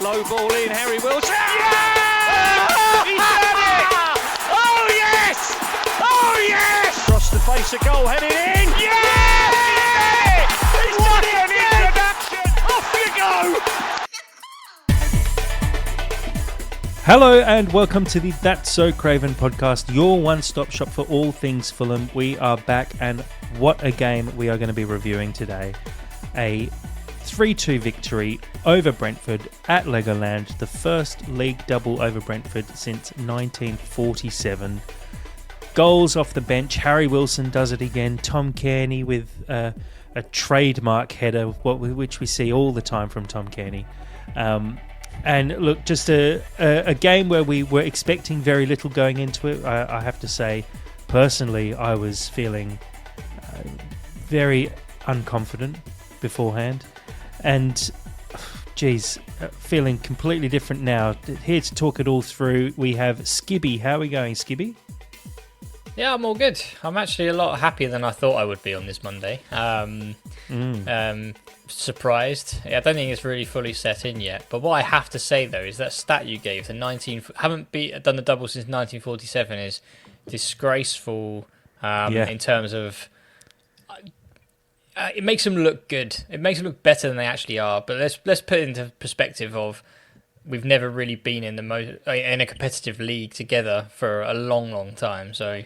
Low ball in, Harry Wilson. Yeah! He's done it! Oh yes! Oh yes! Across the face of goal, headed in. Yeah! He's done it! What an introduction! Off you go! Hello and welcome to the That's So Craven podcast, your one-stop shop for all things Fulham. We are back and what a game we are going to be reviewing today. A 3-2 victory over Brentford at Legoland, the first league double over Brentford since 1947. Goals off the bench, Harry Wilson does it again, Tom Cairney with a trademark header, which we see all the time from Tom Cairney. And look, just a game where we were expecting very little going into it. I have to say, personally, I was feeling very unconfident beforehand. And, feeling completely different now. Here to talk it all through, we have Skibby. How are we going, Skibby? Yeah, I'm all good. I'm actually a lot happier than I thought I would be on this Monday. Surprised. Yeah, I don't think it's really fully set in yet. But what I have to say though is that stat you gave, the haven't done the double since 1947, is disgraceful. In terms of it makes them look good. It makes them look better than they actually are. But let's put it into perspective of we've never really been in in a competitive league together for a long time. So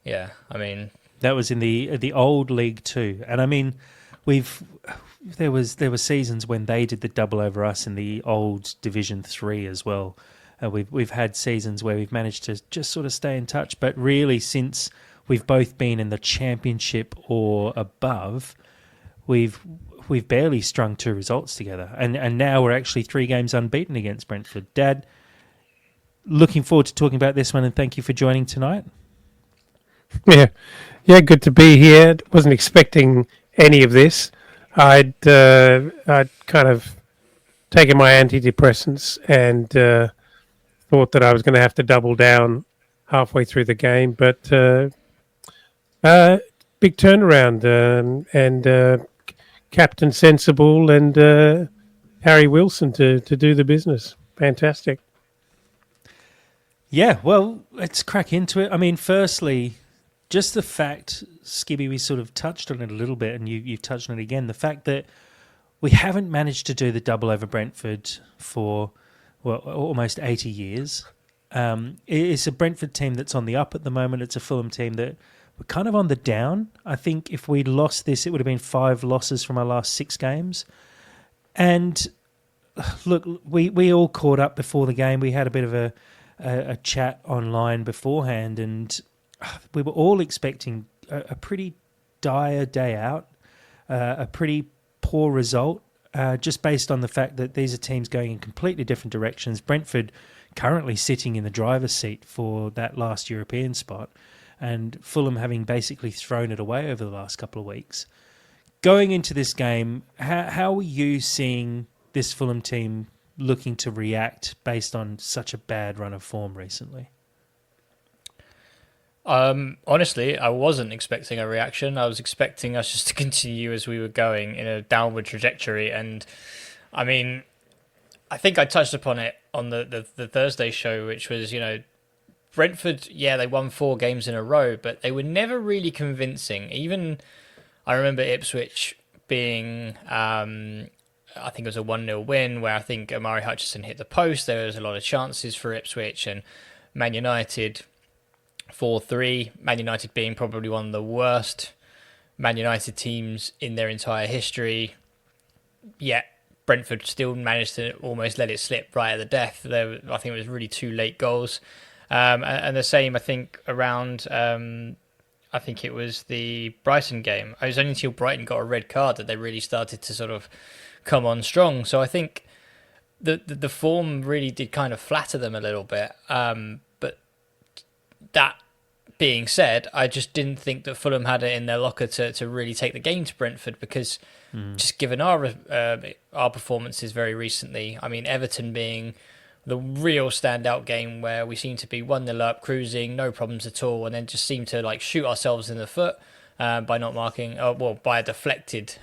yeah, I mean that was in the old League Two, and I mean there were seasons when they did the double over us in the old Division 3 as well. We've had seasons where we've managed to just sort of stay in touch, but really since we've both been in the Championship or above, we've barely strung two results together, and now we're actually 3 games unbeaten against Brentford. Dad, looking forward to talking about this one, and thank you for joining tonight. Yeah, good to be here. Wasn't expecting any of this. I'd kind of taken my antidepressants and thought that I was going to have to double down halfway through the game, but big turnaround and Captain Sensible and Harry Wilson to do the business. Fantastic. Yeah, well, let's crack into it. I mean, firstly, just the fact, Skibby, we sort of touched on it a little bit, and you've touched on it again, the fact that we haven't managed to do the double over Brentford for, almost 80 years. It's a Brentford team that's on the up at the moment. It's a Fulham team that we're kind of on the down. I think if we'd lost this, it would have been 5 losses from our last 6 games. And look, we all caught up before the game. We had a bit of a chat online beforehand, and we were all expecting a pretty dire day out, a pretty poor result, just based on the fact that these are teams going in completely different directions. Brentford currently sitting in the driver's seat for that last European spot, and Fulham having basically thrown it away over the last couple of weeks. Going into this game, how are you seeing this Fulham team looking to react based on such a bad run of form recently? Honestly, I wasn't expecting a reaction. I was expecting us just to continue as we were going in a downward trajectory. And I mean, I think I touched upon it on the Thursday show, which was, Brentford, they won 4 games in a row, but they were never really convincing. Even I remember Ipswich being, I think it was a 1-0 win where I think Omari Hutchinson hit the post. There was a lot of chances for Ipswich, and Man United 4-3, Man United being probably one of the worst Man United teams in their entire history. Yet Brentford still managed to almost let it slip right at the death. I think it was really 2 late goals. And the same, I think, around, I think it was the Brighton game. It was only until Brighton got a red card that they really started to sort of come on strong. So I think the form really did kind of flatter them a little bit. That being said, I just didn't think that Fulham had it in their locker to really take the game to Brentford, because just given our performances very recently, I mean, Everton being the real standout game where we seem to be 1-0 up, cruising, no problems at all, and then just seem to shoot ourselves in the foot by not marking, by a deflected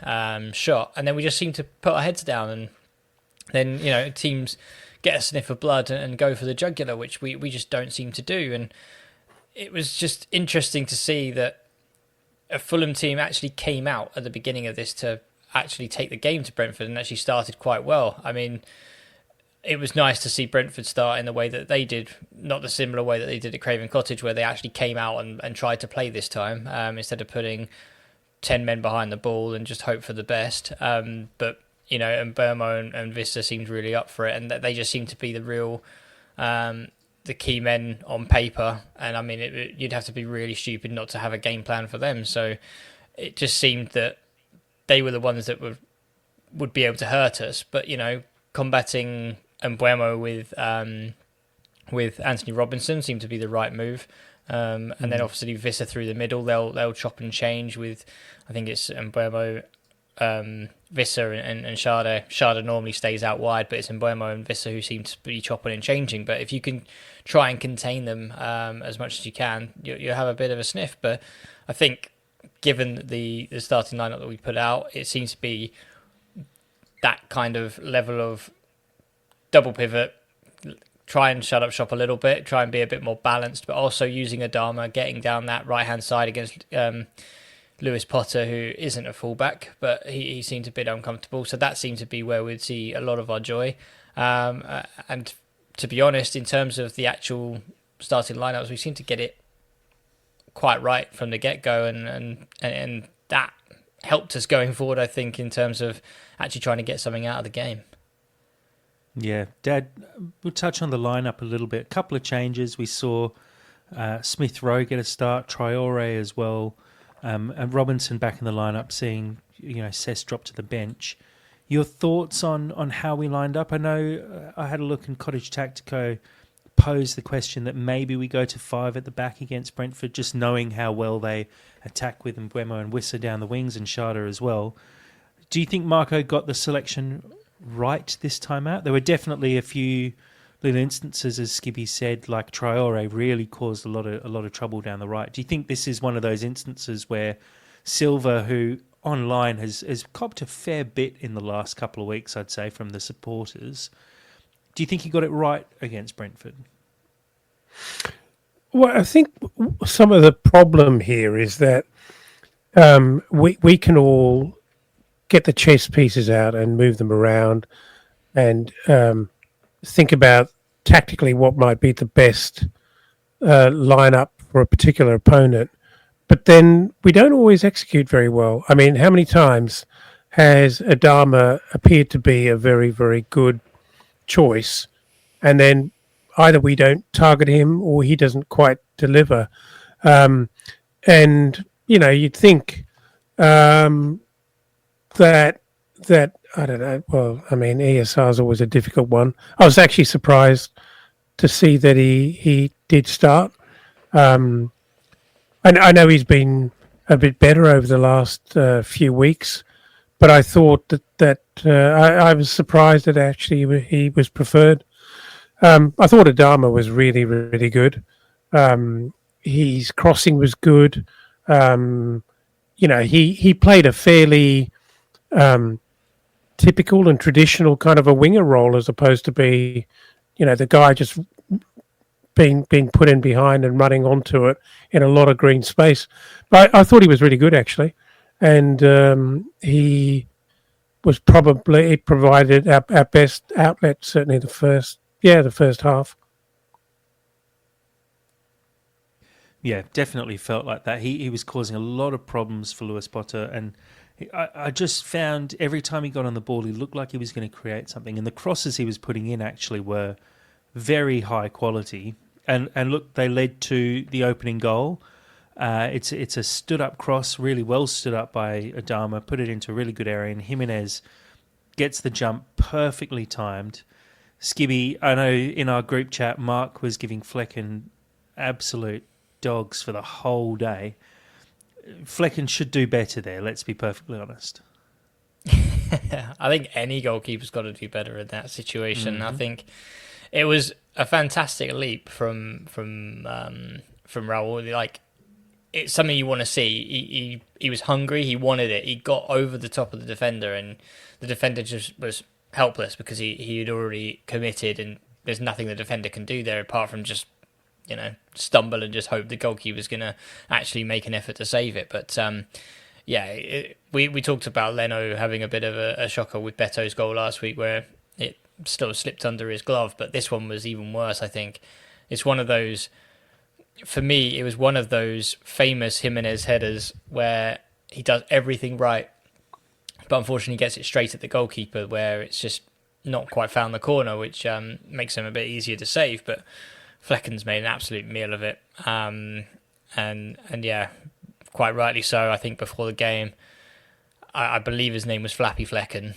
shot, and then we just seem to put our heads down and then teams get a sniff of blood and go for the jugular, which we just don't seem to do. And it was just interesting to see that a Fulham team actually came out at the beginning of this to actually take the game to Brentford and actually started quite well. I mean, it was nice to see Brentford start in the way that they did, not the similar way that they did at Craven Cottage, where they actually came out and tried to play this time, instead of putting 10 men behind the ball and just hope for the best. But, and Burmo and Vista seemed really up for it, and they just seemed to be the real, the key men on paper. And I mean, you'd have to be really stupid not to have a game plan for them. So it just seemed that they were the ones that would be able to hurt us. But, combating Mbuemo with Anthony Robinson seemed to be the right move. And then obviously Vista through the middle, they'll chop and change with, I think it's Mbuemo, Vissa and Sharda. Sharda normally stays out wide, but it's Mbuemo and Vissa who seem to be chopping and changing. But if you can try and contain them as much as you can, you'll have a bit of a sniff. But I think given the starting lineup that we put out, it seems to be that kind of level of double pivot, try and shut up shop a little bit, try and be a bit more balanced, but also using Adama, getting down that right-hand side against Lewis Potter, who isn't a fullback, but he seemed a bit uncomfortable. So that seemed to be where we'd see a lot of our joy. And to be honest, in terms of the actual starting lineups, we seem to get it quite right from the get-go, and that helped us going forward, I think, in terms of actually trying to get something out of the game. Yeah, Dad, we'll touch on the lineup a little bit. A couple of changes. We saw Smith Rowe get a start, Traore as well, and Robinson back in the lineup, seeing Cess drop to the bench. Your thoughts on how we lined up? I know I had a look, and Cottage Tactico posed the question that maybe we go to 5 at the back against Brentford, just knowing how well they attack with Mbuemo and Wissa down the wings and Sharda as well. Do you think Marco got the selection right this time out? There were definitely a few little instances, as Skibby said, like Traore really caused a lot of trouble down the right. Do you think this is one of those instances where Silva, who online has copped a fair bit in the last couple of weeks, I'd say, from the supporters, do you think he got it right against Brentford? Well, I think some of the problem here is that we can all get the chess pieces out and move them around and think about tactically what might be the best lineup for a particular opponent. But then we don't always execute very well. I mean, how many times has Adama appeared to be a very, very good choice, and then either we don't target him or he doesn't quite deliver? And, you'd think that I don't know. Well, I mean, ESR is always a difficult one. I was actually surprised to see that he did start. I know he's been a bit better over the last few weeks, but I thought that I was surprised that actually he was preferred. I thought Adama was really, really good. His crossing was good. He played a fairly typical and traditional kind of a winger role, as opposed to be, the guy just being put in behind and running onto it in a lot of green space. But I thought he was really good, actually, and he was probably provided our best outlet, certainly the first half. Yeah, definitely felt like that. He was causing a lot of problems for Lewis Potter, and I just found every time he got on the ball, he looked like he was going to create something. And the crosses he was putting in actually were very high quality. And look, they led to the opening goal. It's a stood-up cross, really well stood up by Adama, put it into a really good area, and Jimenez gets the jump perfectly timed. Skibby, I know in our group chat, Mark was giving Flecken absolute dogs for the whole day. Flecken should do better there, let's be perfectly honest. I think any goalkeeper's got to do better in that situation. Mm-hmm. I think it was a fantastic leap from Raul. Like, it's something you want to see. He was hungry. He wanted it. He got over the top of the defender, and the defender just was helpless because he had already committed, and there's nothing the defender can do there apart from just stumble and just hope the goalkeeper's going to actually make an effort to save it. But we talked about Leno having a bit of a shocker with Beto's goal last week where it still slipped under his glove, but this one was even worse. I think it's one of those, for me, it was one of those famous Jimenez headers where he does everything right, but unfortunately gets it straight at the goalkeeper where it's just not quite found the corner, which makes him a bit easier to save. But Flecken's made an absolute meal of it, and yeah, quite rightly so. I think before the game, I believe his name was Flappy Flecken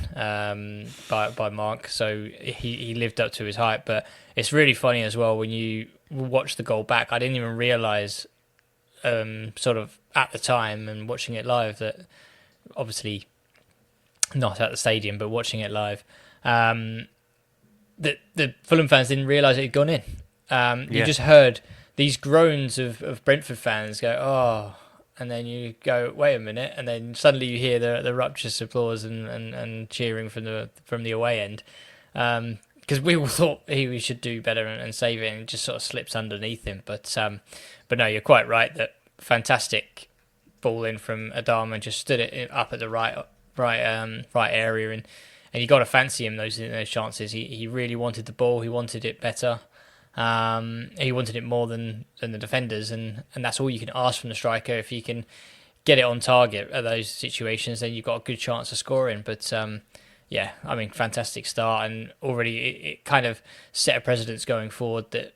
by Mark, so he lived up to his hype. But it's really funny as well when you watch the goal back. I didn't even realise, sort of at the time and watching it live, that obviously not at the stadium, but watching it live, that the Fulham fans didn't realise it had gone in. You just heard these groans of Brentford fans go, oh, and then you go, wait a minute, and then suddenly you hear the rapturous applause and cheering from the away end, because we all thought we should do better and save it, and it just sort of slips underneath him. But no, you're quite right that fantastic ball in from Adama, just stood it up at the right area, and you got to fancy him those chances. He really wanted the ball. He wanted it better. He wanted it more than the defenders, and that's all you can ask from the striker. If you can get it on target at those situations, then you've got a good chance of scoring. But fantastic start, and already it kind of set a precedence going forward that,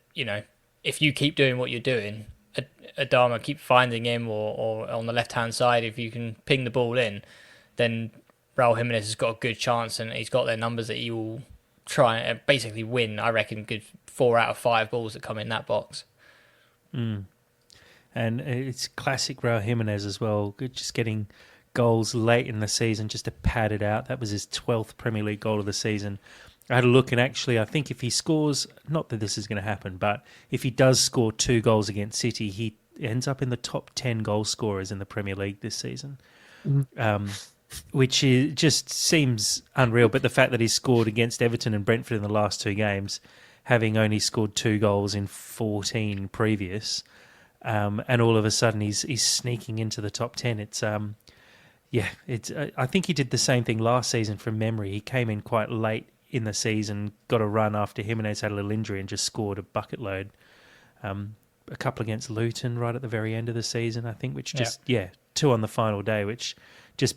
if you keep doing what you're doing, Adama, keep finding him, or on the left-hand side, if you can ping the ball in, then Raul Jimenez has got a good chance, and he's got their numbers that he will try and basically win, I reckon, good 4 out of 5 balls that come in that box. And it's classic Raul Jimenez as well, just getting goals late in the season just to pad it out. That was his 12th Premier League goal of the season. I had a look, and actually I think if he scores, not that this is going to happen, but if he does score 2 goals against City, he ends up in the top 10 goal scorers in the Premier League this season. Which just seems unreal. But the fact that he's scored against Everton and Brentford in the last 2 games, having only scored 2 goals in 14 previous, and all of a sudden he's sneaking into the top 10. It's I think he did the same thing last season from memory. He came in quite late in the season, got a run after Jimenez had a little injury, and just scored a bucket load. A couple against Luton right at the very end of the season, I think, which just 2 on the final day, which just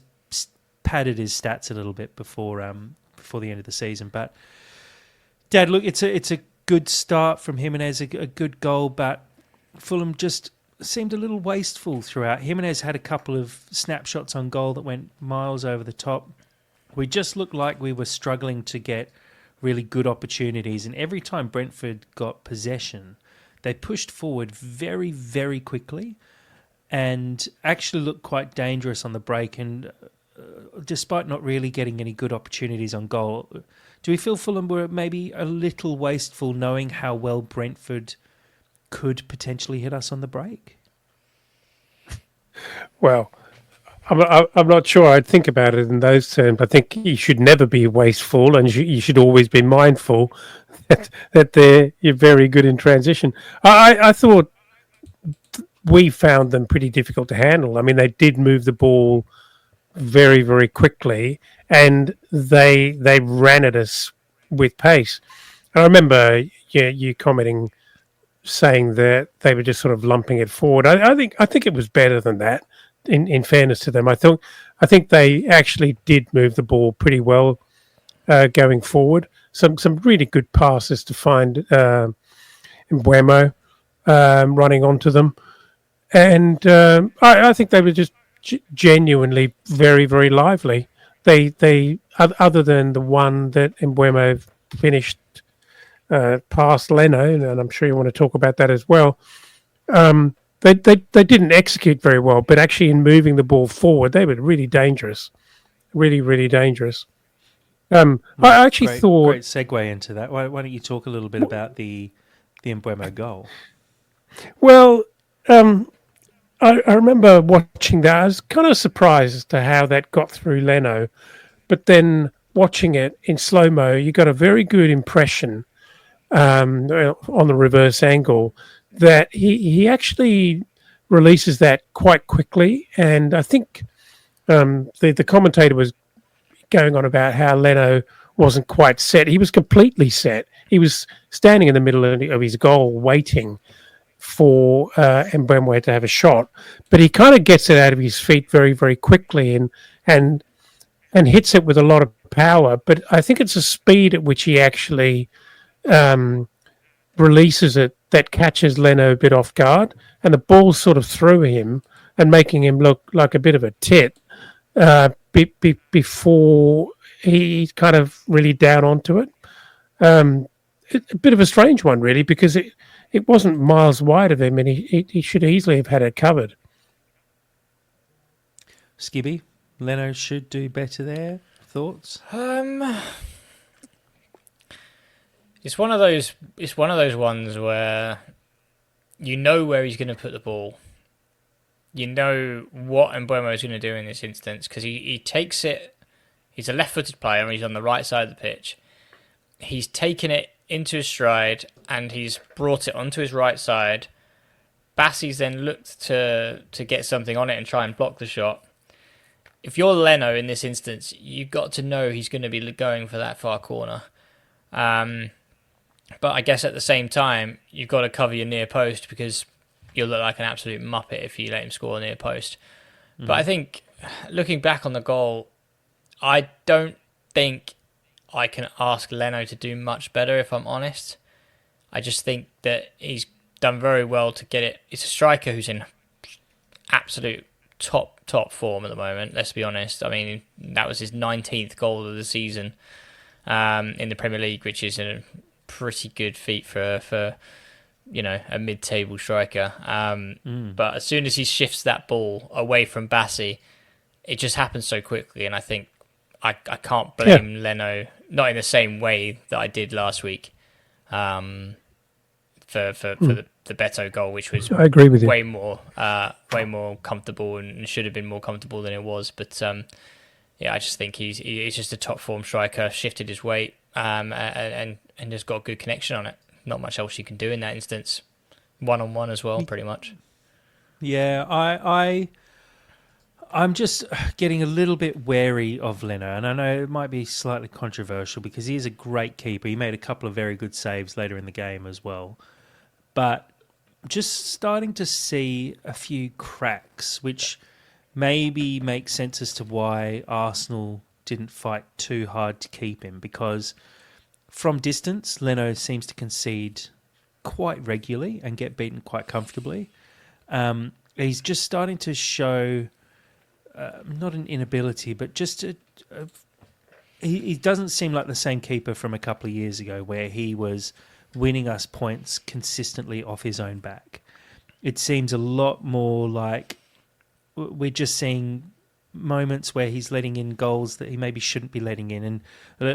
padded his stats a little bit before the end of the season. But Dad, look, it's a good start from Jimenez, a good goal, but Fulham just seemed a little wasteful throughout. Jimenez had a couple of snapshots on goal that went miles over the top. We just looked like we were struggling to get really good opportunities, and every time Brentford got possession, they pushed forward very, very quickly and actually looked quite dangerous on the break, and despite not really getting any good opportunities on goal. Do we feel Fulham were maybe a little wasteful, knowing how well Brentford could potentially hit us on the break? Well, I'm not sure I'd think about it in those terms. I think you should never be wasteful, and you should always be mindful that you're very good in transition. I thought we found them pretty difficult to handle. I mean, they did move the ball very, very quickly, and they ran at us with pace. And I remember you commenting, saying that they were just sort of lumping it forward. I think it was better than that. In fairness to them, I think they actually did move the ball pretty well going forward. Some really good passes to find Mbeumo running onto them, and I think they were just genuinely very, very lively. They other than the one that Mbeumo finished past Leno, and I'm sure you want to talk about that as well. They didn't execute very well, but actually in moving the ball forward, they were really dangerous, really, really dangerous. I actually thought great segue into that. Why don't you talk a little bit about the Mbeumo goal? Well, I remember watching that. I was kind of surprised as to how that got through Leno, but then watching it in slow-mo, you got a very good impression on the reverse angle that he actually releases that quite quickly. And I think the commentator was going on about how Leno wasn't quite set. He was completely set. He was standing in the middle of his goal waiting for Mbemwe to have a shot, but he kind of gets it out of his feet very, very quickly and hits it with a lot of power. But I think it's the speed at which he actually releases it that catches Leno a bit off guard, and the ball's sort of through him and making him look like a bit of a tit before he's kind of really down onto it. A bit of a strange one, really, because it wasn't miles wide of him, and he should easily have had it covered. Skibby, Leno should do better there. Thoughts? It's one of those. It's one of those ones where you know where he's going to put the ball. You know what Mbeumo is going to do in this instance because he takes it. He's a left-footed player and he's on the right side of the pitch. He's taken it into his stride and he's brought it onto his right side. Bassey's then looked to get something on it and try and block the shot. If you're Leno in this instance, you've got to know he's going to be going for that far corner. But I guess at the same time, you've got to cover your near post because you'll look like an absolute muppet if you let him score near post. But I think, looking back on the goal, I don't think I can ask Leno to do much better, if I'm honest. I just think that he's done very well to get it. It's a striker who's in absolute top form at the moment, let's be honest. I mean, that was his 19th goal of the season in the Premier League, which is a pretty good feat for a mid-table striker. But as soon as he shifts that ball away from Bassey, it just happens so quickly, and I think I can't blame Leno, not in the same way that I did last week, for the Beto goal, which was I agree with you. way more comfortable and should have been more comfortable than it was. But I just think he's just a top form striker, shifted his weight, and just got a good connection on it. Not much else you can do in that instance. 1-on-1 as well, pretty much. Yeah, I'm just getting a little bit wary of Leno, and I know it might be slightly controversial because he is a great keeper. He made a couple of very good saves later in the game as well. But just starting to see a few cracks, which maybe make sense as to why Arsenal didn't fight too hard to keep him, because from distance, Leno seems to concede quite regularly and get beaten quite comfortably. He's just starting to show not an inability, but just he doesn't seem like the same keeper from a couple of years ago where he was winning us points consistently off his own back. It seems a lot more like we're just seeing moments where he's letting in goals that he maybe shouldn't be letting in. And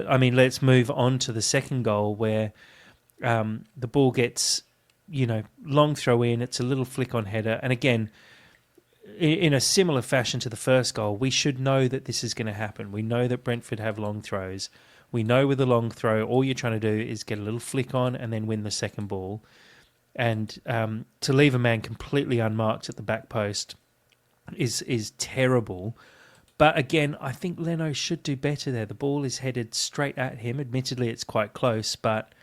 I mean, let's move on to the second goal where the ball gets, long throw in. It's a little flick on header. And again, in a similar fashion to the first goal, we should know that this is going to happen. We know that Brentford have long throws. We know with a long throw, all you're trying to do is get a little flick on and then win the second ball. And to leave a man completely unmarked at the back post is terrible. But again, I think Leno should do better there. The ball is headed straight at him. Admittedly, it's quite close, but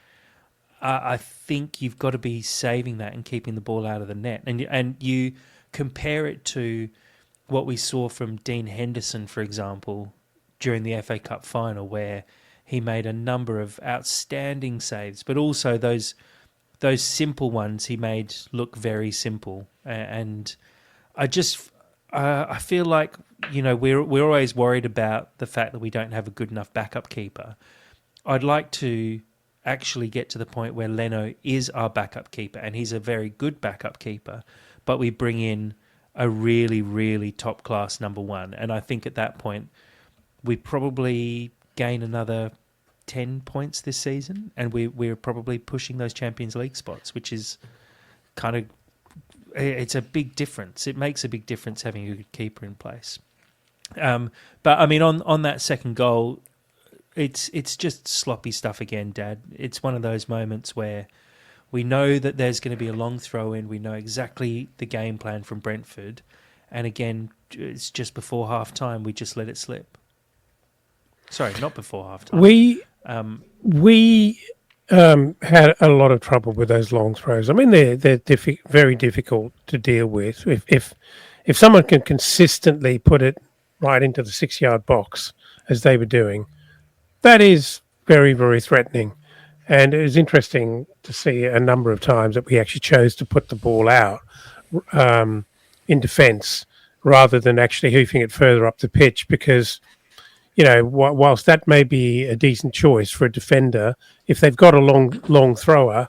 I think you've got to be saving that and keeping the ball out of the net. And you compare it to what we saw from Dean Henderson, for example, during the FA Cup final, where he made a number of outstanding saves, but also those simple ones he made look very simple. And I feel like we're always worried about the fact that we don't have a good enough backup keeper. I'd like to actually get to the point where Leno is our backup keeper, and he's a very good backup keeper, but we bring in a really, really top-class number one. And I think at that point, we probably gain another 10 points this season, and we're probably pushing those Champions League spots, which is kind of... It's a big difference. It makes a big difference having a good keeper in place. But, I mean, on that second goal, it's just sloppy stuff again, Dad. It's one of those moments where we know that there's going to be a long throw in. We know exactly the game plan from Brentford, and again, it's just before half time. We just let it slip. Sorry, not before half time. We had a lot of trouble with those long throws. I mean, they're very difficult to deal with. If someone can consistently put it right into the 6-yard box, as they were doing, that is very, very threatening. And it was interesting to see a number of times that we actually chose to put the ball out in defence rather than actually hoofing it further up the pitch, because, you know, whilst that may be a decent choice for a defender, if they've got a long thrower,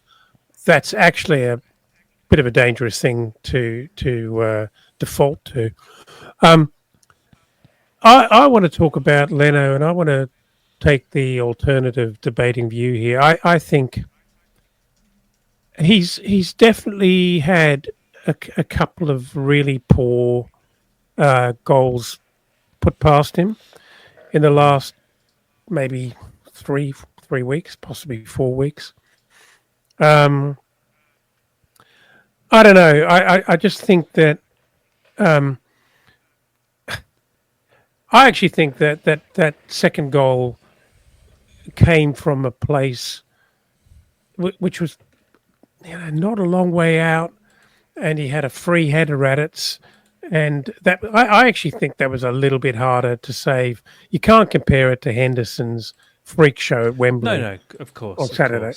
that's actually a bit of a dangerous thing to default to. I want to talk about Leno, and I want to take the alternative debating view here. I think he's definitely had a couple of really poor goals put past him in the last maybe three weeks, possibly 4 weeks. I don't know. I just think that I actually think that second goal came from a place which was, you know, not a long way out, and he had a free header at it. And that I actually think that was a little bit harder to save. You can't compare it to Henderson's freak show at Wembley. No, of course. On Saturday.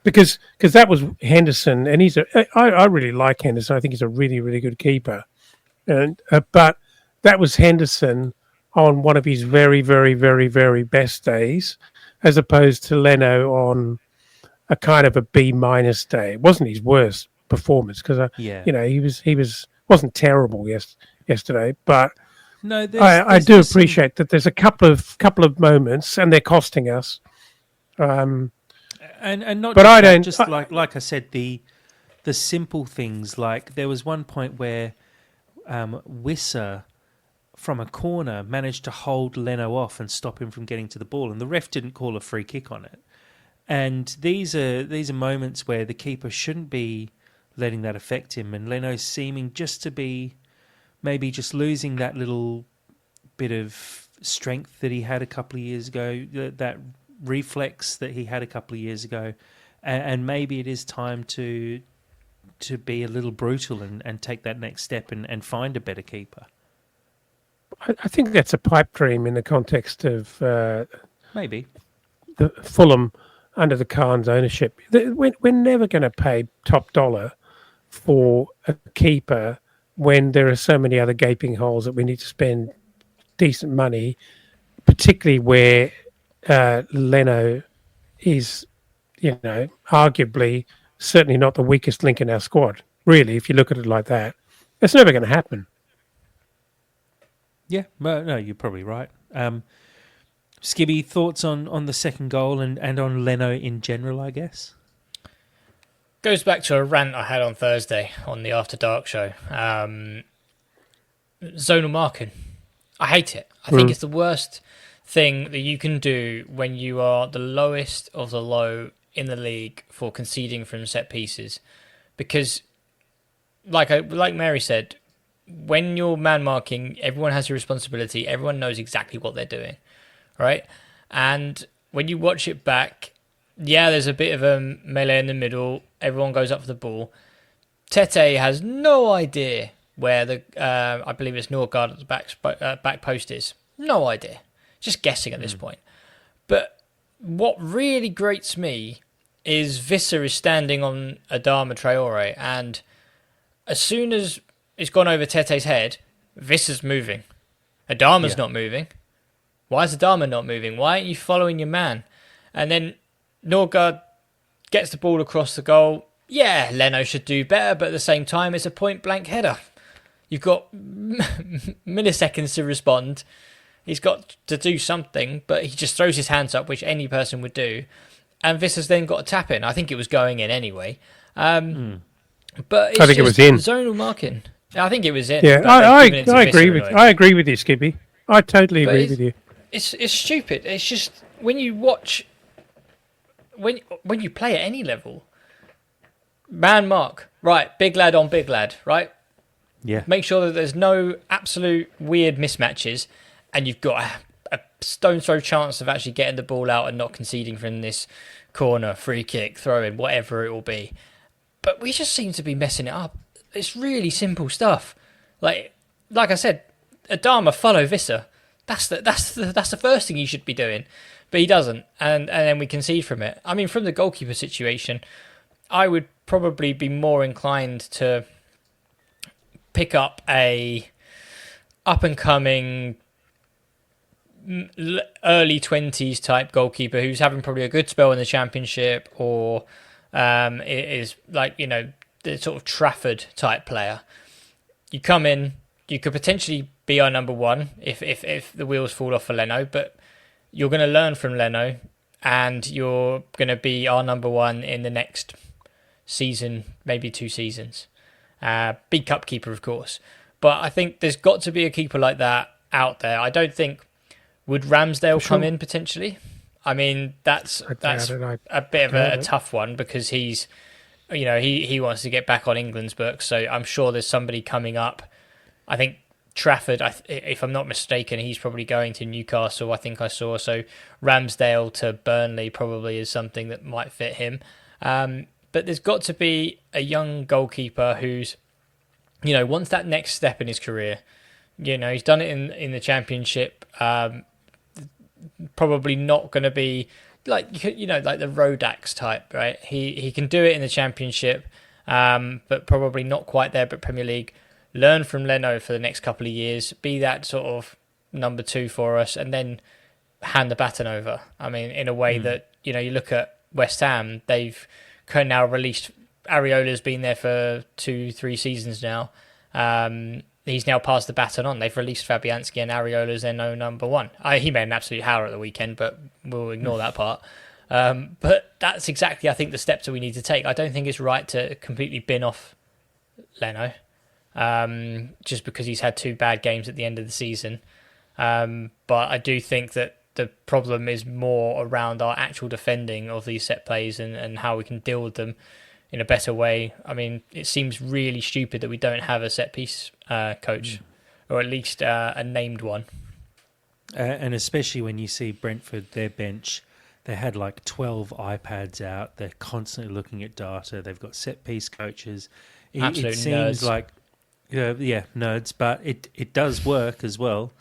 Because that was Henderson, and I really like Henderson. I think he's a really, really good keeper. And but that was Henderson on one of his very, very, very, very best days, as opposed to Leno on a kind of a B- day. It wasn't his worst performance, because you know, he wasn't terrible yesterday, but no, I do appreciate that there's a couple of moments, and they're costing us. And not, but just I that, don't just like I said, the simple things, like there was one point where Wisser from a corner managed to hold Leno off and stop him from getting to the ball, and the ref didn't call a free kick on it. And these are moments where the keeper shouldn't be letting that affect him, and Leno's seeming just to be maybe just losing that little bit of strength that he had a couple of years ago, that reflex that he had a couple of years ago, and maybe it is time to be a little brutal and take that next step and find a better keeper. I think that's a pipe dream in the context of maybe the Fulham under the Khan's ownership. We're never going to pay top dollar for a keeper when there are so many other gaping holes that we need to spend decent money, particularly where Leno is, you know, arguably certainly not the weakest link in our squad. Really, if you look at it like that, it's never going to happen. Yeah, no, you're probably right. Skibby, thoughts on the second goal and on Leno in general, I guess? Goes back to a rant I had on Thursday on the After Dark show. Zonal marking. I hate it. I think it's the worst thing that you can do when you are the lowest of the low in the league for conceding from set pieces. Because, like Mary said, when you're man marking, everyone has a responsibility. Everyone knows exactly what they're doing, right? And when you watch it back, yeah, there's a bit of a melee in the middle. Everyone goes up for the ball. Tete has no idea where the I believe it's Norgard at the back post is. No idea. Just guessing at this point. But what really grates me is Visser is standing on Adama Traore, and as soon as it's gone over Tete's head, Visser's moving. Adama's not moving. Why is Adama not moving? Why aren't you following your man? And then Norgard gets the ball across the goal. Yeah, Leno should do better, but at the same time, it's a point-blank header. You've got milliseconds to respond. He's got to do something, but he just throws his hands up, which any person would do. And Visser's then got a tap in. I think it was going in anyway. But it's I think it was in. Zonal marking. I think it was in. Yeah, I agree with you, Skippy. I totally agree with you. It's stupid. It's just when you watch, when you play at any level, man mark, right, big lad on big lad, right? Yeah. Make sure that there's no absolute weird mismatches, and you've got a stone's throw chance of actually getting the ball out and not conceding from this corner, free kick, throw in, whatever it will be. But we just seem to be messing it up. It's really simple stuff. Like I said, Adama follow Visser. That's the first thing he should be doing, but he doesn't, and then we concede from it. I mean, from the goalkeeper situation, I would probably be more inclined to pick up a up and coming early 20s type goalkeeper who's having probably a good spell in the Championship, or is like, you know, the sort of Trafford type player. You come in, you could potentially be our number one if the wheels fall off for Leno, but you're going to learn from Leno, and you're going to be our number one in the next season, maybe 2 seasons. Big cup keeper, of course. But I think there's got to be a keeper like that out there. I don't think... Would Ramsdale come in potentially? I mean, that's a bit of a tough one, because he's, you know, he wants to get back on England's books. So I'm sure there's somebody coming up. I think Trafford, if I'm not mistaken, he's probably going to Newcastle, I think I saw. So Ramsdale to Burnley probably is something that might fit him. But there's got to be a young goalkeeper who's, you know, wants that next step in his career. You know, he's done it in the Championship. Probably not going to be like, you know, like the Rodax type, right? He can do it in the Championship, but probably not quite there. But Premier League, learn from Leno for the next couple of years, be that sort of number 2 for us, and then hand the baton over. I mean, in a way that, you know, you look at West Ham, they've now released, Areola's been there for 2-3 seasons now. He's now passed the baton on. They've released Fabianski, and Areola's their number 1. He made an absolute howler at the weekend, but we'll ignore that part. But that's exactly, I think, the steps that we need to take. I don't think it's right to completely bin off Leno just because he's had 2 bad games at the end of the season. But I do think that the problem is more around our actual defending of these set plays and how we can deal with them in a better way. I mean, it seems really stupid that we don't have a set piece coach, or at least a named one. And especially when you see Brentford, their bench, they had like 12 iPads out. They're constantly looking at data. They've got set piece coaches. Absolute it seems nerds. like, nerds, but it does work as well.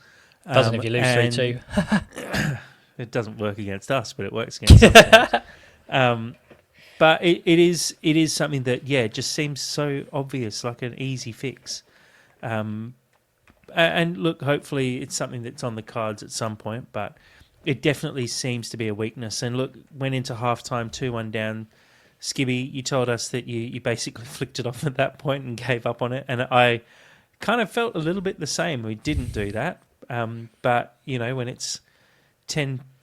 Doesn't if you lose 3-2. It doesn't work against us, but it works against us. But it is something that, just seems so obvious, like an easy fix. And look, hopefully it's something that's on the cards at some point, but it definitely seems to be a weakness. And look, went into halftime 2-1 down. Skibby, you told us that you basically flicked it off at that point and gave up on it. And I kind of felt a little bit the same. We didn't do that. But, you know, when it's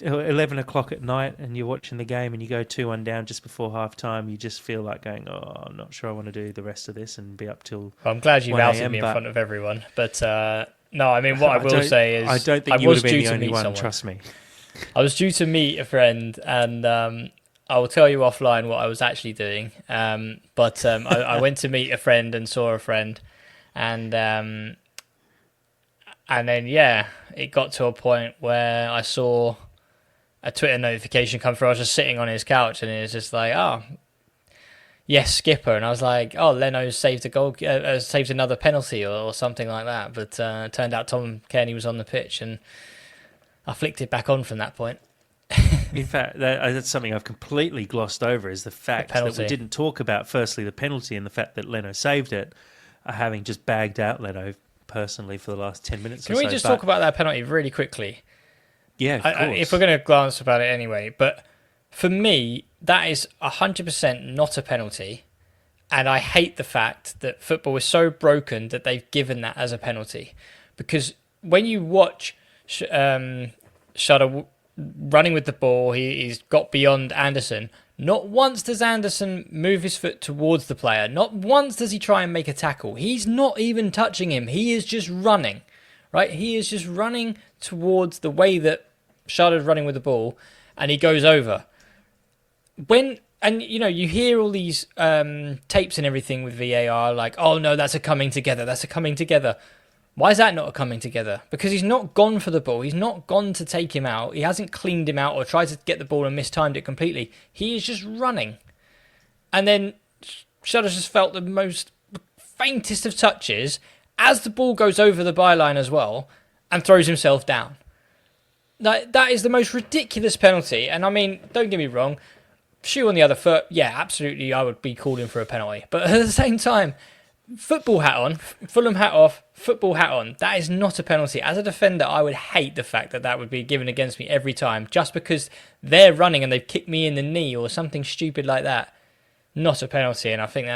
11 o'clock at night and you're watching the game and you go 2-1 down just before half time, you just feel like going, I'm not sure I want to do the rest of this and be up till I'm glad you outed me in front of everyone. But no, I mean, what I will say is, I don't think you would have been the only one, trust me. I was due to meet a friend, and I will tell you offline what I was actually doing. But I went to meet a friend and saw a friend, and then it got to a point where I saw a Twitter notification come through. I was just sitting on his couch, and it was just like, yes, skipper. And I was like, Leno saved a goal, saved another penalty or something like that. But turned out Tom Kearney was on the pitch, and I flicked it back on from that point. In fact, that's something I've completely glossed over, is the fact that we didn't talk about, firstly, the penalty and the fact that Leno saved it, having just bagged out Leno personally for the last 10 minutes Can we just talk about that penalty really quickly? Yeah, of course. If we're going to glance about it anyway. But for me, that is 100% not a penalty. And I hate the fact that football is so broken that they've given that as a penalty. Because when you watch Shutter running with the ball, he's got beyond Anderson. Not once does Anderson move his foot towards the player. Not once does he try and make a tackle. He's not even touching him. He is just running, right? He is just running towards the way that Shutter's running with the ball. and he goes over. And you hear all these tapes and everything with VAR, like, oh no, that's a coming together. Why is that not a coming together? Because he's not gone for the ball. He's not gone to take him out. He hasn't cleaned him out or tried to get the ball and mistimed it completely. He is just running. And then Shutters just felt the most faintest of touches as the ball goes over the byline as well and throws himself down. That is the most ridiculous penalty. And I mean, don't get me wrong, shoe on the other foot, yeah, absolutely, I would be calling for a penalty. But at the same time, football hat on, Fulham hat off, football hat on, that is not a penalty. As a defender, I would hate the fact that would be given against me every time, just because they're running and they've kicked me in the knee or something stupid like that. Not a penalty, and I think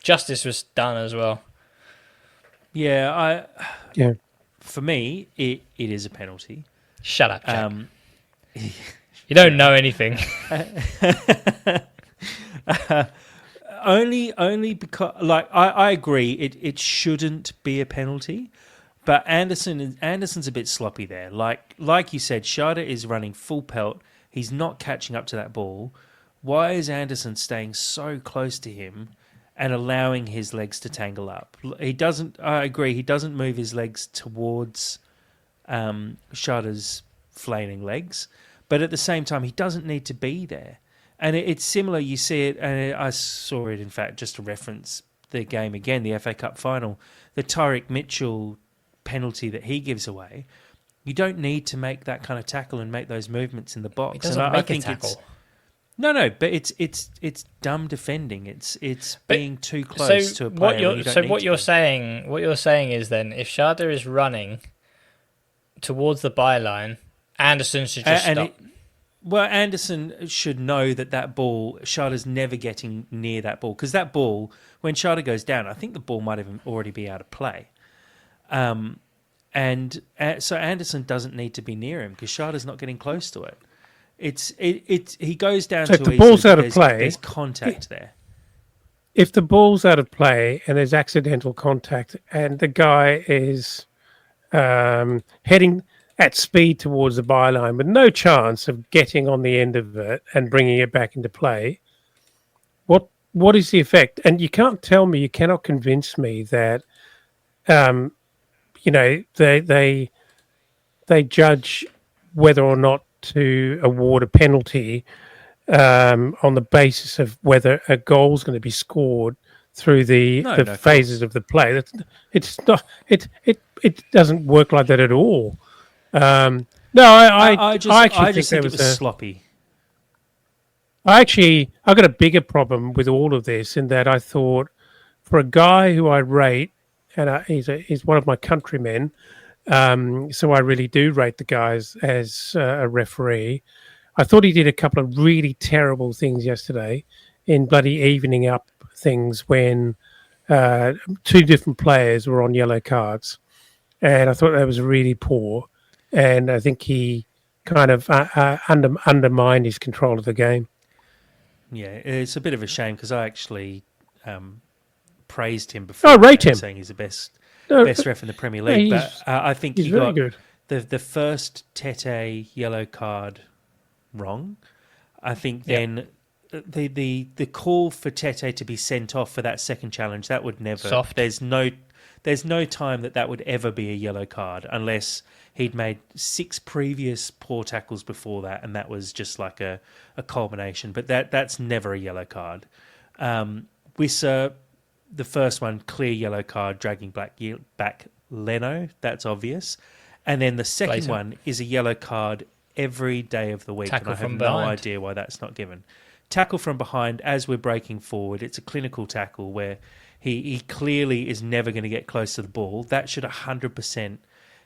justice was done as well. Yeah, for me, it is a penalty. Shut up, Jack. You don't know anything. Only because, like, I agree, it shouldn't be a penalty, but Anderson's a bit sloppy there. Like you said, Schade is running full pelt. He's not catching up to that ball. Why is Anderson staying so close to him and allowing his legs to tangle up? He doesn't. I agree. He doesn't move his legs towards Schade's flailing legs. But at the same time, he doesn't need to be there. And it's similar, you see it, and I saw it, in fact, just to reference the game again, the FA Cup final, the Tyreek Mitchell penalty that he gives away. You don't need to make that kind of tackle and make those movements in the box. It doesn't make a tackle. No, but it's dumb defending. It's being too close to a player. What you're saying is then, if Schade is running towards the byline, Anderson should just stop. Anderson should know that ball, Schade's never getting near that ball. Because that ball, when Schade goes down, I think the ball might even already be out of play. So Anderson doesn't need to be near him because Schade's not getting close to it. He goes down so to if the ball's out of play. There's contact there. If the ball's out of play and there's accidental contact and the guy is heading at speed towards the byline with no chance of getting on the end of it and bringing it back into play, what is the effect? And you can't tell me, you cannot convince me that, they judge whether or not to award a penalty on the basis of whether a goal is going to be scored through the phases of the play. It's not. It doesn't work like that at all. I just think it was sloppy. I got a bigger problem with all of this in that I thought, for a guy who I rate, and he's one of my countrymen, so I really do rate the guys as a referee. I thought he did a couple of really terrible things yesterday in bloody evening up things when two different players were on yellow cards, and I thought that was really poor. And I think he kind of undermined his control of the game. Yeah, it's a bit of a shame because I actually praised him before. I rate him, saying he's the best ref in the Premier League. But I think he got good. The first Tete yellow card wrong. I think then the call for Tete to be sent off for that second challenge, that would never. Soft. There's no time that would ever be a yellow card unless he'd made 6 previous poor tackles before that, and that was just like a culmination. But that's never a yellow card. Wissa, the first one, clear yellow card, dragging back Leno. That's obvious. And then the second one is a yellow card every day of the week, Tackle and I have from no behind. idea why that's not given. Tackle from behind as we're breaking forward. It's a clinical tackle where he clearly is never going to get close to the ball. That should 100%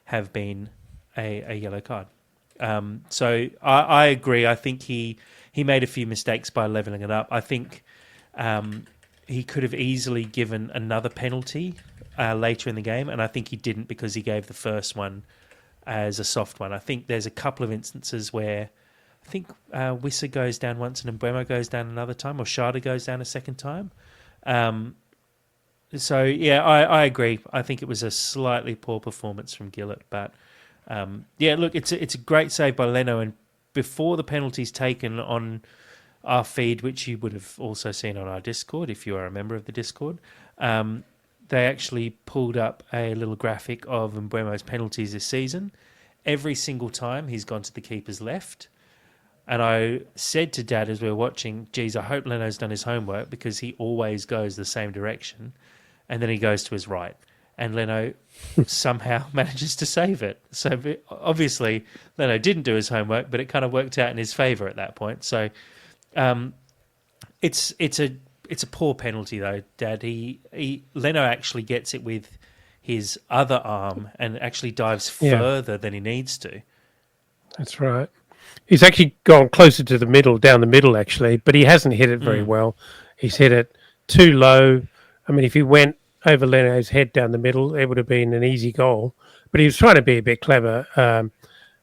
have been a yellow card. So I agree. I think he made a few mistakes by levelling it up. I think he could have easily given another penalty later in the game, and I think he didn't because he gave the first one as a soft one. I think there's a couple of instances where I think Wissa goes down once and Mbeumo goes down another time, or Schade goes down a second time. So, yeah, I agree. I think it was a slightly poor performance from Gillett. But, look, it's a great save by Leno. And before the penalties taken on our feed, which you would have also seen on our Discord if you are a member of the Discord, they actually pulled up a little graphic of Mbeumo's penalties this season. Every single time he's gone to the keeper's left. And I said to Dad as we were watching, geez, I hope Leno's done his homework because he always goes the same direction. And then he goes to his right. And Leno somehow manages to save it. So obviously Leno didn't do his homework, but it kind of worked out in his favour at that point. So it's a poor penalty though, Dad. Leno actually gets it with his other arm and actually dives further than he needs to. That's right. He's actually gone closer to the middle, down the middle actually, but he hasn't hit it very well. He's hit it too low. I mean, if he went over Leno's head down the middle, it would have been an easy goal. But he was trying to be a bit clever.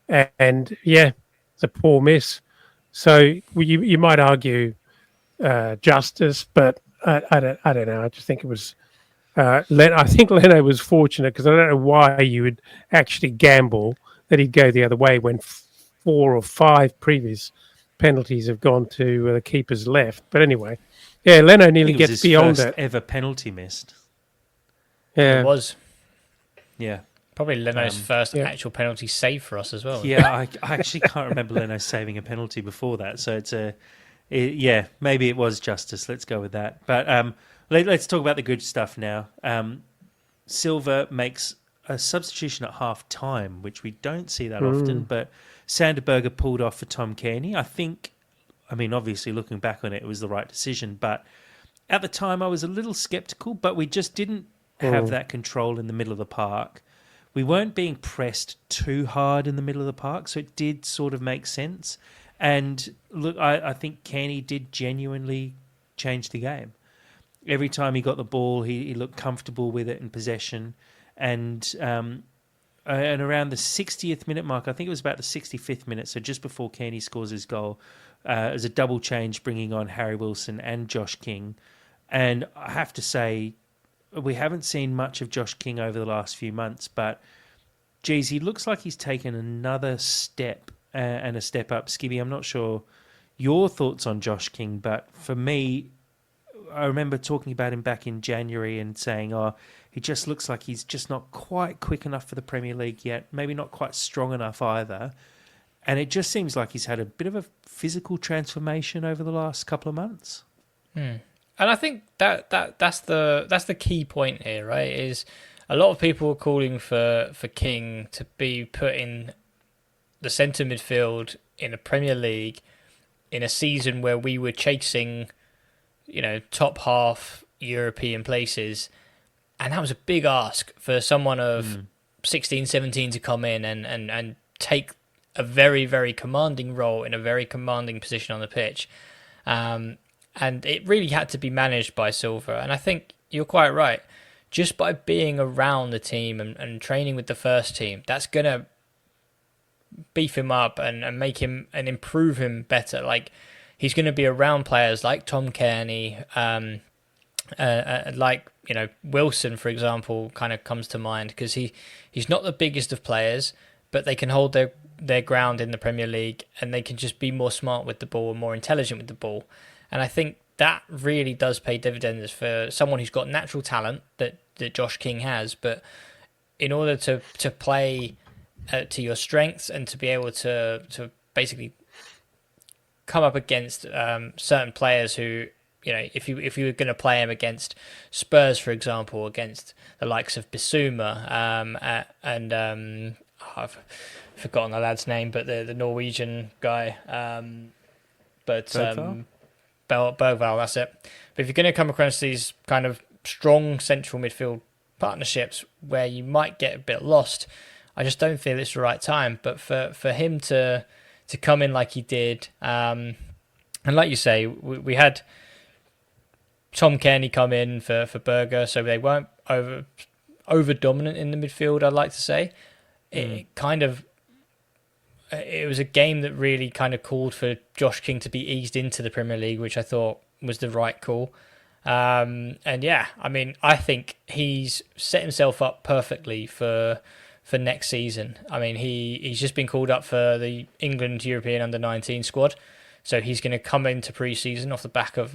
And yeah, it's a poor miss. So you might argue justice, but I don't know. I just think it was. I think Leno was fortunate because I don't know why you would actually gamble that he'd go the other way when 4 or 5 previous penalties have gone to the keeper's left. But anyway, yeah, Leno nearly gets beyond first it. Ever penalty missed. Yeah, It was. Yeah. Probably Leno's first actual penalty save for us as well. Yeah, I actually can't remember Leno saving a penalty before that. So maybe it was justice. Let's go with that. But let's talk about the good stuff now. Silva makes a substitution at half time, which we don't see that often, but Sanderberger pulled off for Tom Kearney. Obviously looking back on it, it was the right decision, but at the time I was a little sceptical, but we just didn't have that control in the middle of the park. We weren't being pressed too hard in the middle of the park, so it did sort of make sense. And look, I think Kearney did genuinely change the game. Every time he got the ball, he looked comfortable with it in possession. And around the 60th minute mark, I think it was about the 65th minute, so just before Kearney scores his goal, as a double change bringing on Harry Wilson and Josh King. And I have to say, we haven't seen much of Josh King over the last few months, but geez, he looks like he's taken another step and a step up. Skibby, I'm not sure your thoughts on Josh King, but for me, I remember talking about him back in January and saying, he just looks like he's just not quite quick enough for the Premier League yet, maybe not quite strong enough either. And it just seems like he's had a bit of a physical transformation over the last couple of months. And I think that's the key point here, right? Is a lot of people are calling for King to be put in the centre midfield in a Premier League in a season where we were chasing, top half European places. And that was a big ask for someone of 16, 17 to come in and take a very, very commanding role in a very commanding position on the pitch. And it really had to be managed by Silva. And I think you're quite right. Just by being around the team and training with the first team, that's going to beef him up and make him and improve him better. Like, he's going to be around players like Tom Kearney, Wilson, for example, kind of comes to mind because he's not the biggest of players, but they can hold their ground in the Premier League and they can just be more smart with the ball and more intelligent with the ball. And I think that really does pay dividends for someone who's got natural talent that Josh King has. But in order to play to your strengths and to be able to basically come up against certain players who, if you were going to play him against Spurs, for example, against the likes of Bissouma I've forgotten the lad's name, but the Norwegian guy, Bergvall, that's it. But if you're going to come across these kind of strong central midfield partnerships where you might get a bit lost, I just don't feel it's the right time. But for him to come in like he did, and like you say, we had Tom Kearney come in for Berger, so they weren't over dominant in the midfield, I'd like to say. It was a game that really kind of called for Josh King to be eased into the Premier League, which I thought was the right call. I think he's set himself up perfectly for for next season. I mean, he's just been called up for the England European Under-19 squad, so he's going to come into pre-season off the back of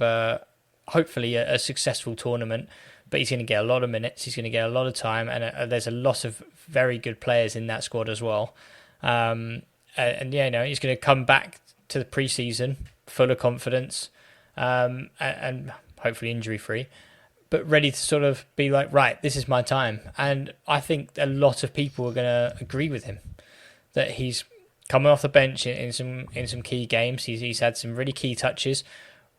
hopefully a successful tournament. But he's going to get a lot of minutes. He's going to get a lot of time, and there's a lot of very good players in that squad as well. And yeah, he's going to come back to the pre-season full of confidence, and hopefully injury-free, but ready to sort of be like, right, this is my time. And I think a lot of people are going to agree with him that he's coming off the bench in some key games. He's had some really key touches.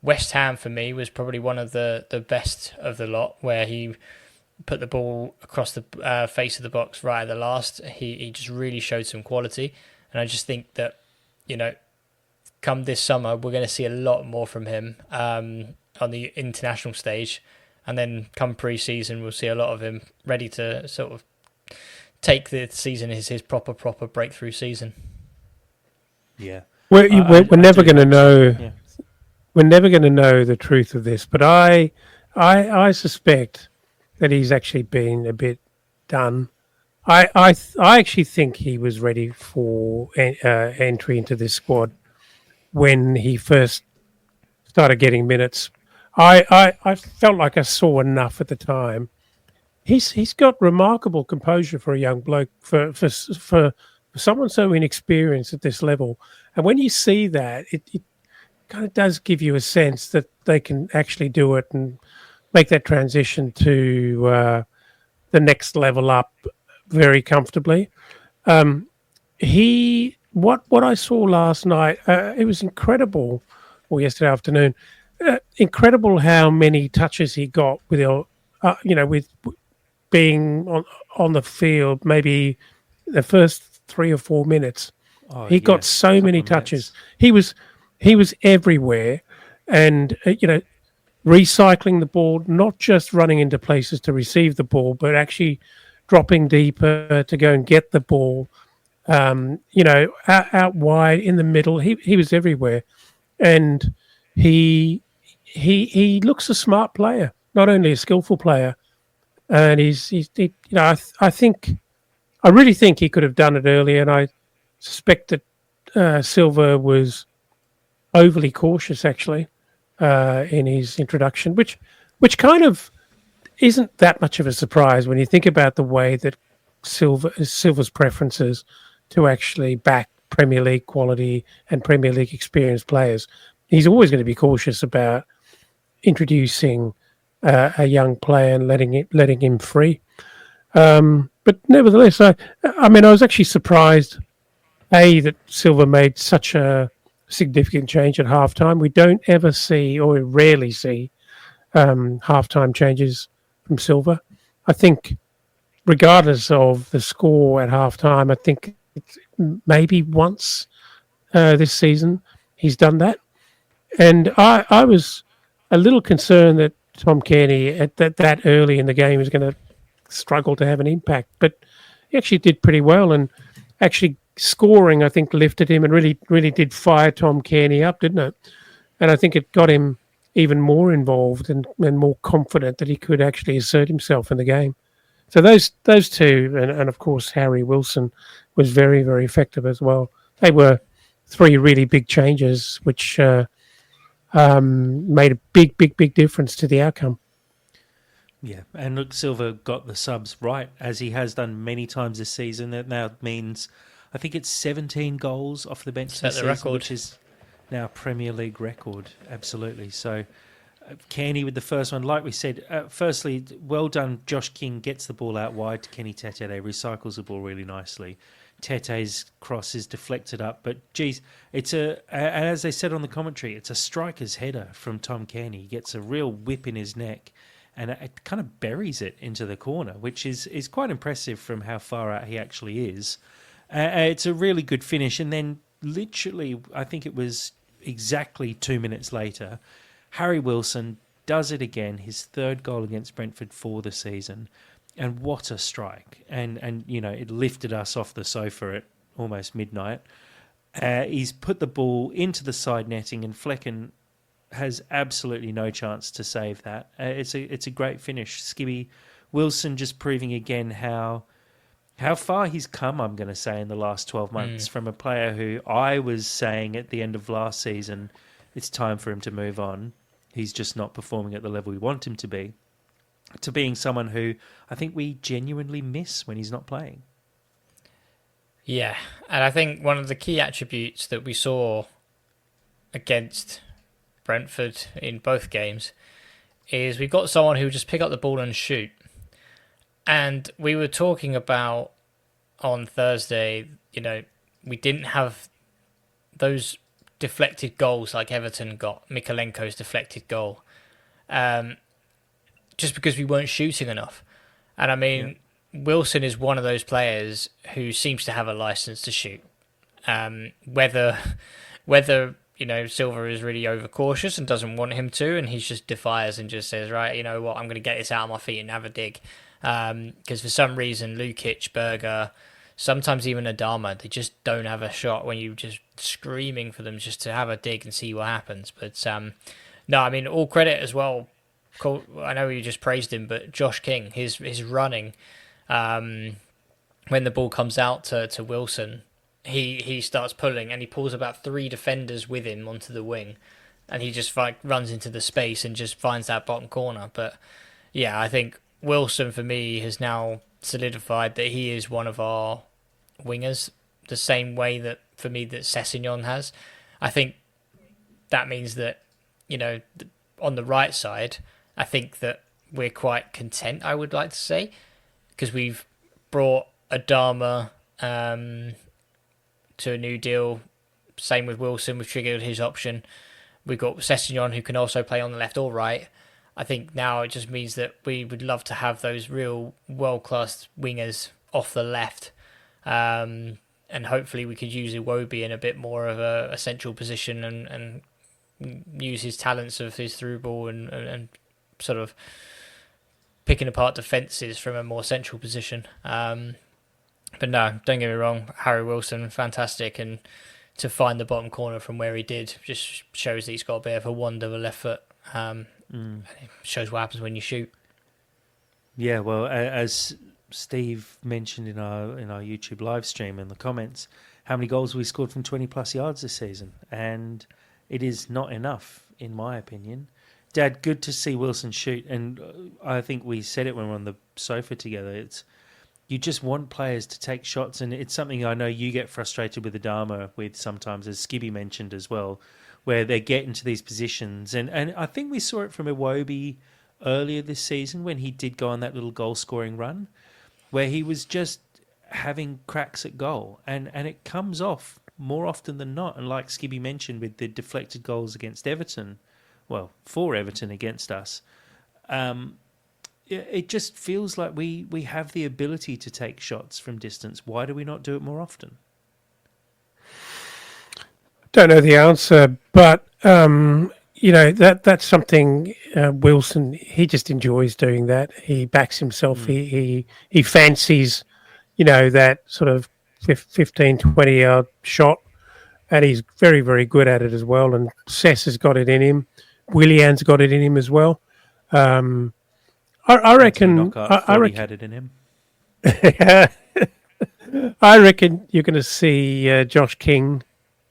West Ham, for me, was probably one of the best of the lot, where he put the ball across the face of the box right at the last. He just really showed some quality. And I just think that, come this summer, we're going to see a lot more from him on the international stage. And then come pre-season, we'll see a lot of him ready to sort of take the season as his proper breakthrough season. Yeah. We're never going to know. Yeah. We're never going to know the truth of this, but I suspect that he's actually been a bit done. I actually think he was ready for entry into this squad when he first started getting minutes. I felt like I saw enough at the time. He's got remarkable composure for a young bloke, for someone so inexperienced at this level. And when you see that, it kind of does give you a sense that they can actually do it and make that transition to the next level up very comfortably. What I saw last night, it was incredible, or yesterday afternoon, incredible how many touches he got with being on the field. Maybe the first 3 or 4 minutes, he got so many touches. He was everywhere, and recycling the ball, not just running into places to receive the ball, but actually dropping deeper to go and get the ball. Out wide, in the middle, he was everywhere, and he looks a smart player, not only a skillful player, and I really think he could have done it earlier, and I suspect that Silva was overly cautious actually in his introduction, which kind of isn't that much of a surprise when you think about the way that Silva's preferences to actually back Premier League quality and Premier League experienced players. He's always going to be cautious about introducing a young player and letting him free. But nevertheless, I was actually surprised that Silva made such a significant change at halftime. We don't ever see, or we rarely see, halftime changes from Silva. I think, regardless of the score at halftime, I think it's maybe once this season he's done that. And I was a little concerned that Tom Kearney at that early in the game was going to struggle to have an impact, but he actually did pretty well, and actually scoring, I think, lifted him and really did fire Tom Kearney up, didn't it? And I think it got him even more involved and more confident that he could actually assert himself in the game. So those two, and of course Harry Wilson was very, very effective as well. They were 3 really big changes, which made a big difference to the outcome. Yeah, and look, Silva got the subs right, as he has done many times this season. That now means, I think it's 17 goals off the bench this season, record, which is now a Premier League record. Absolutely. So, Kenny with the first one, like we said, firstly, well done. Josh King gets the ball out wide to Kenny Tete, recycles the ball really nicely. Tete's cross is deflected up, but geez, as they said on the commentary, it's a striker's header from Tom Kearney. He gets a real whip in his neck, and it kind of buries it into the corner, which is quite impressive from how far out he actually is. It's a really good finish, and then literally, I think it was exactly 2 minutes later, Harry Wilson does it again, his 3rd goal against Brentford for the season. And what a strike. And it lifted us off the sofa at almost midnight. He's put the ball into the side netting, and Flecken has absolutely no chance to save that. It's a great finish. Skibby Wilson just proving again how how far he's come, I'm going to say, in the last 12 months from a player who I was saying at the end of last season, it's time for him to move on. He's just not performing at the level we want him to be, to being someone who I think we genuinely miss when he's not playing. Yeah, and I think one of the key attributes that we saw against Brentford in both games is we got someone who would just pick up the ball and shoot. And we were talking about on Thursday, we didn't have those deflected goals like Everton got, Mikalenko's deflected goal, just because we weren't shooting enough. And I mean, Wilson is one of those players who seems to have a license to shoot. Whether Silva is really overcautious and doesn't want him to, and he just defies and just says, right, you know what, I'm going to get this out of my feet and have a dig. Because for some reason, Lukic, Berger, sometimes even Adama, they just don't have a shot when you're just screaming for them just to have a dig and see what happens. But no, I mean, all credit as well. I know you just praised him, but Josh King, his running, when the ball comes out to Wilson, he starts pulling and he pulls about 3 defenders with him onto the wing, and he just runs into the space and just finds that bottom corner. But yeah, I think Wilson for me has now solidified that he is one of our wingers, the same way that for me that Sessegnon has. I think that means that, on the right side, I think that we're quite content, I would like to say, because we've brought Adama to a new deal. Same with Wilson, we've triggered his option. We've got Sessegnon, who can also play on the left or right. I think now it just means that we would love to have those real world-class wingers off the left. And hopefully we could use Iwobi in a bit more of a central position and use his talents of his through ball and sort of picking apart defences from a more central position. But no, don't get me wrong, Harry Wilson, fantastic. And to find the bottom corner from where he did just shows that he's got a bit of a wand of a left foot. And it shows what happens when you shoot. Yeah, well, as Steve mentioned in our YouTube live stream in the comments, how many goals we scored from 20 plus yards this season, and it is not enough, in my opinion. Dad, good to see Wilson shoot, and I think we said it when we were on the sofa together. It's you just want players to take shots, and it's something I know you get frustrated with Adama with sometimes, as Skibby mentioned as well, where they get into these positions. And I think we saw it from Iwobi earlier this season when he did go on that little goal-scoring run, where he was just having cracks at goal. And it comes off more often than not. And like Skibby mentioned with the deflected goals against Everton, well, for Everton against us, it just feels like we have the ability to take shots from distance. Why do we not do it more often? Don't know the answer, but that's something Wilson, he just enjoys doing that. He backs himself. He fancies, that sort of 15, 20-yard shot, and he's very, very good at it as well. And Sess has got it in him. Willian's got it in him as well. I reckon. I reckon he had it in him. I reckon you're going to see Josh King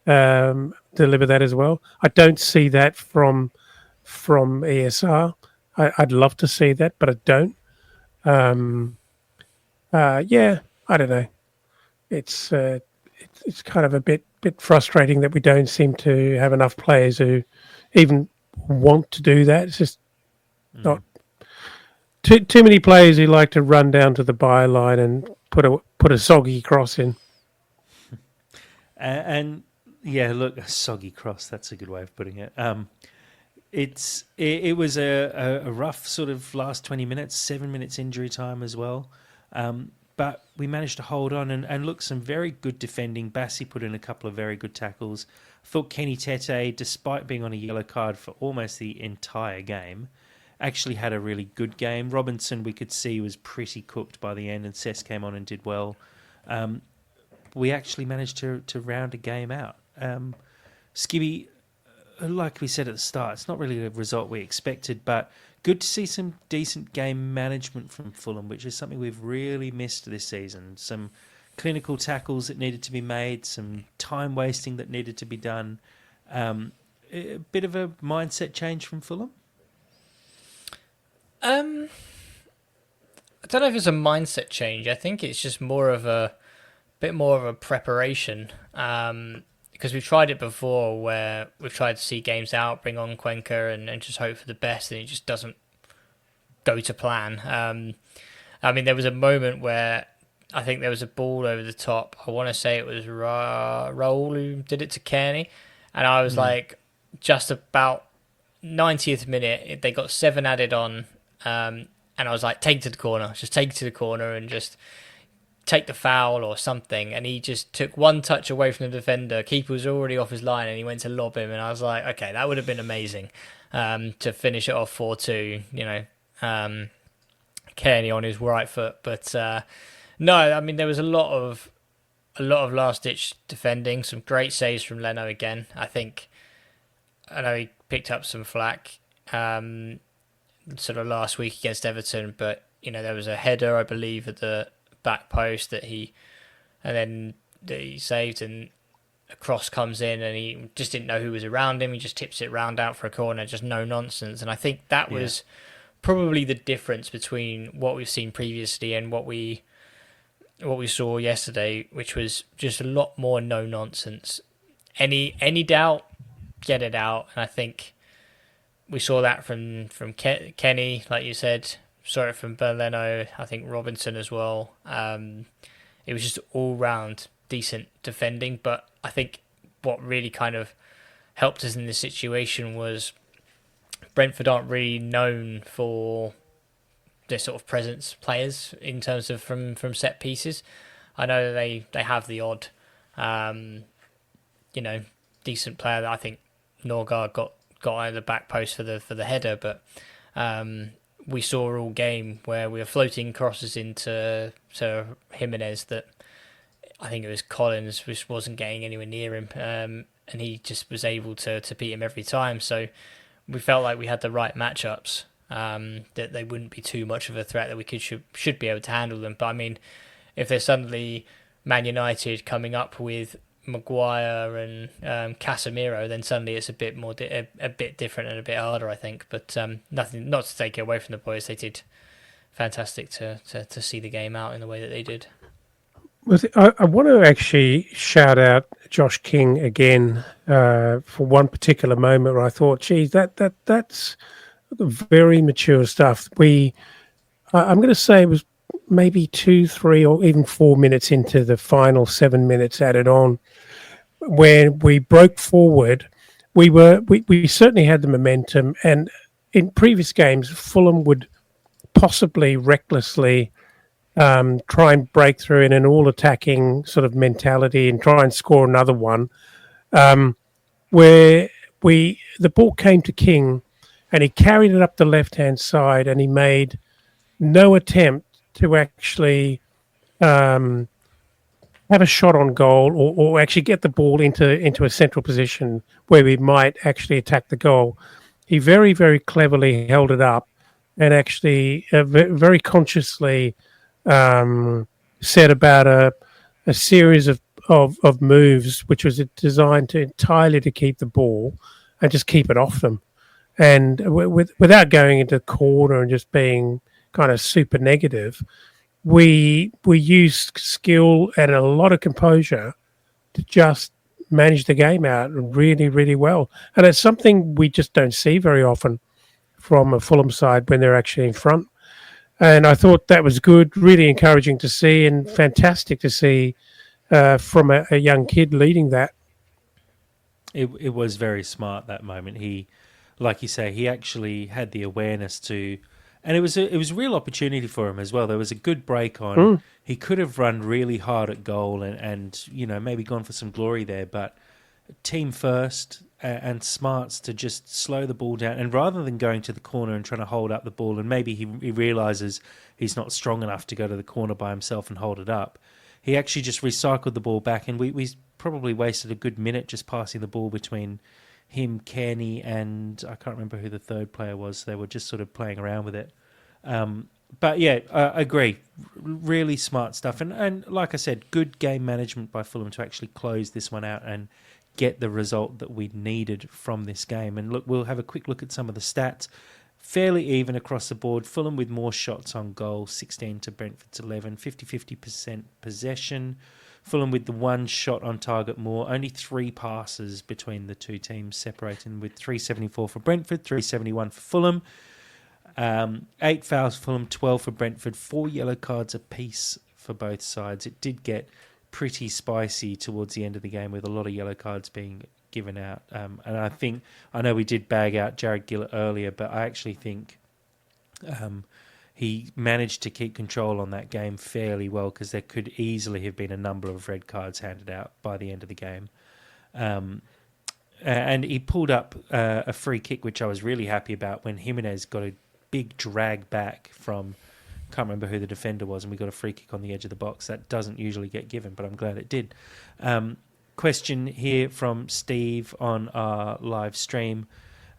deliver that as well. I don't see that from ESR. I'd love to see that, but I don't. I don't know. It's kind of a bit frustrating that we don't seem to have enough players who even want to do that. It's just not too many players who like to run down to the byline and put a soggy cross in. And yeah, look, a soggy cross. That's a good way of putting it. It was a rough sort of last 20 minutes, 7 minutes injury time as well. But we managed to hold on and look, some very good defending. Bassi put in a couple of very good tackles. I thought Kenny Tete, despite being on a yellow card for almost the entire game, actually had a really good game. Robinson, we could see, was pretty cooked by the end, and Cess came on and did well. We actually managed to round a game out. Skibby, like we said at the start, it's not really the result we expected, but good to see some decent game management from Fulham, which is something we've really missed this season. Some clinical tackles that needed to be made, some time wasting that needed to be done. A bit of a mindset change from Fulham? I don't know if it's a mindset change. I think it's just bit more of a preparation. Because we've tried it before where we've tried to see games out, bring on Cuenca and just hope for the best, and it just doesn't go to plan. I mean, there was a moment where I think there was a ball over the top. I want to say it was Raul who did it to Kearney, and I was like, just about 90th minute, they got 7 added on, and I was like, take it to the corner, just take it to the corner and just take the foul or something. And he just took one touch away from the defender. Keeper was already off his line and he went to lob him, and I was like, okay, that would have been amazing to finish it off 4-2, Kearney on his right foot. But no, I mean, there was a lot of last ditch defending, some great saves from Leno again. I know he picked up some flack sort of last week against Everton, but there was a header, I believe, at the back post that he saved, and a cross comes in and he just didn't know who was around him. He just tips it round out for a corner, just no nonsense. And I think that was probably the difference between what we've seen previously and what we saw yesterday, which was just a lot more no nonsense. Any doubt, get it out. And I think we saw that from Kenny, like you said. Saw it from Berleno, I think Robinson as well. It was just all round decent defending, but I think what really kind of helped us in this situation was Brentford aren't really known for their sort of presence players in terms of from set pieces. I know they have the odd decent player that I think Norgard got out of the back post for the header, but we saw all game where we were floating crosses into Jimenez that I think it was Collins, which wasn't getting anywhere near him, and he just was able to beat him every time. So we felt like we had the right matchups, that they wouldn't be too much of a threat, that we should be able to handle them. But I mean, if there's suddenly Man United coming up with Maguire and Casemiro, then suddenly it's a bit more a bit different and a bit harder, I think. But nothing, not to take it away from the boys. They did fantastic to see the game out in the way that they did. I want to actually shout out Josh King again for one particular moment where I thought, geez, that's very mature stuff. I'm going to say it was maybe 2, 3, or even 4 minutes into the final 7 minutes added on, when we broke forward. We certainly had the momentum, and in previous games, Fulham would possibly recklessly try and break through in an all-attacking sort of mentality and try and score another one, where the ball came to King and he carried it up the left-hand side and he made no attempt to actually have a shot on goal or actually get the ball into a central position where we might actually attack the goal. He very, very cleverly held it up and actually very consciously set about a series of moves which was designed to entirely to keep the ball and just keep it off them, and without going into the corner and just being kind of super negative. We used skill and a lot of composure to just manage the game out really, really well, and it's something we just don't see very often from a Fulham side when they're actually in front. And I thought that was good, really encouraging to see, and fantastic to see from a young kid leading that. It was very smart, that moment. He, like you say, he actually had the awareness to, and it was a real opportunity for him as well. There was a good break on. He could have run really hard at goal and maybe gone for some glory there, but team first and smarts to just slow the ball down, and rather than going to the corner and trying to hold up the ball, and maybe he realises he's not strong enough to go to the corner by himself and hold it up, he actually just recycled the ball back, and we probably wasted a good minute just passing the ball between him, Kearney, and I can't remember who the third player was. They were just sort of playing around with it. But yeah, I agree. Really smart stuff. And like I said, good game management by Fulham to actually close this one out and get the result that we needed from this game. And look, we'll have a quick look at some of the stats. Fairly even across the board. Fulham with more shots on goal, 16 to Brentford's 11, 50% possession. Fulham with the one shot on target more, only 3 passes between the two teams, separating with 374 for Brentford, 371 for Fulham. 8 fouls for Fulham, 12 for Brentford, 4 yellow cards apiece for both sides. It did get pretty spicy towards the end of the game with a lot of yellow cards being given out. And I know we did bag out Jared Gillett earlier, but I actually think he managed to keep control on that game fairly well, because there could easily have been a number of red cards handed out by the end of the game. And he pulled up a free kick, which I was really happy about, when Jimenez got a big drag back from, can't remember who the defender was, and we got a free kick on the edge of the box. That doesn't usually get given, but I'm glad it did. Question here from Steve on our live stream.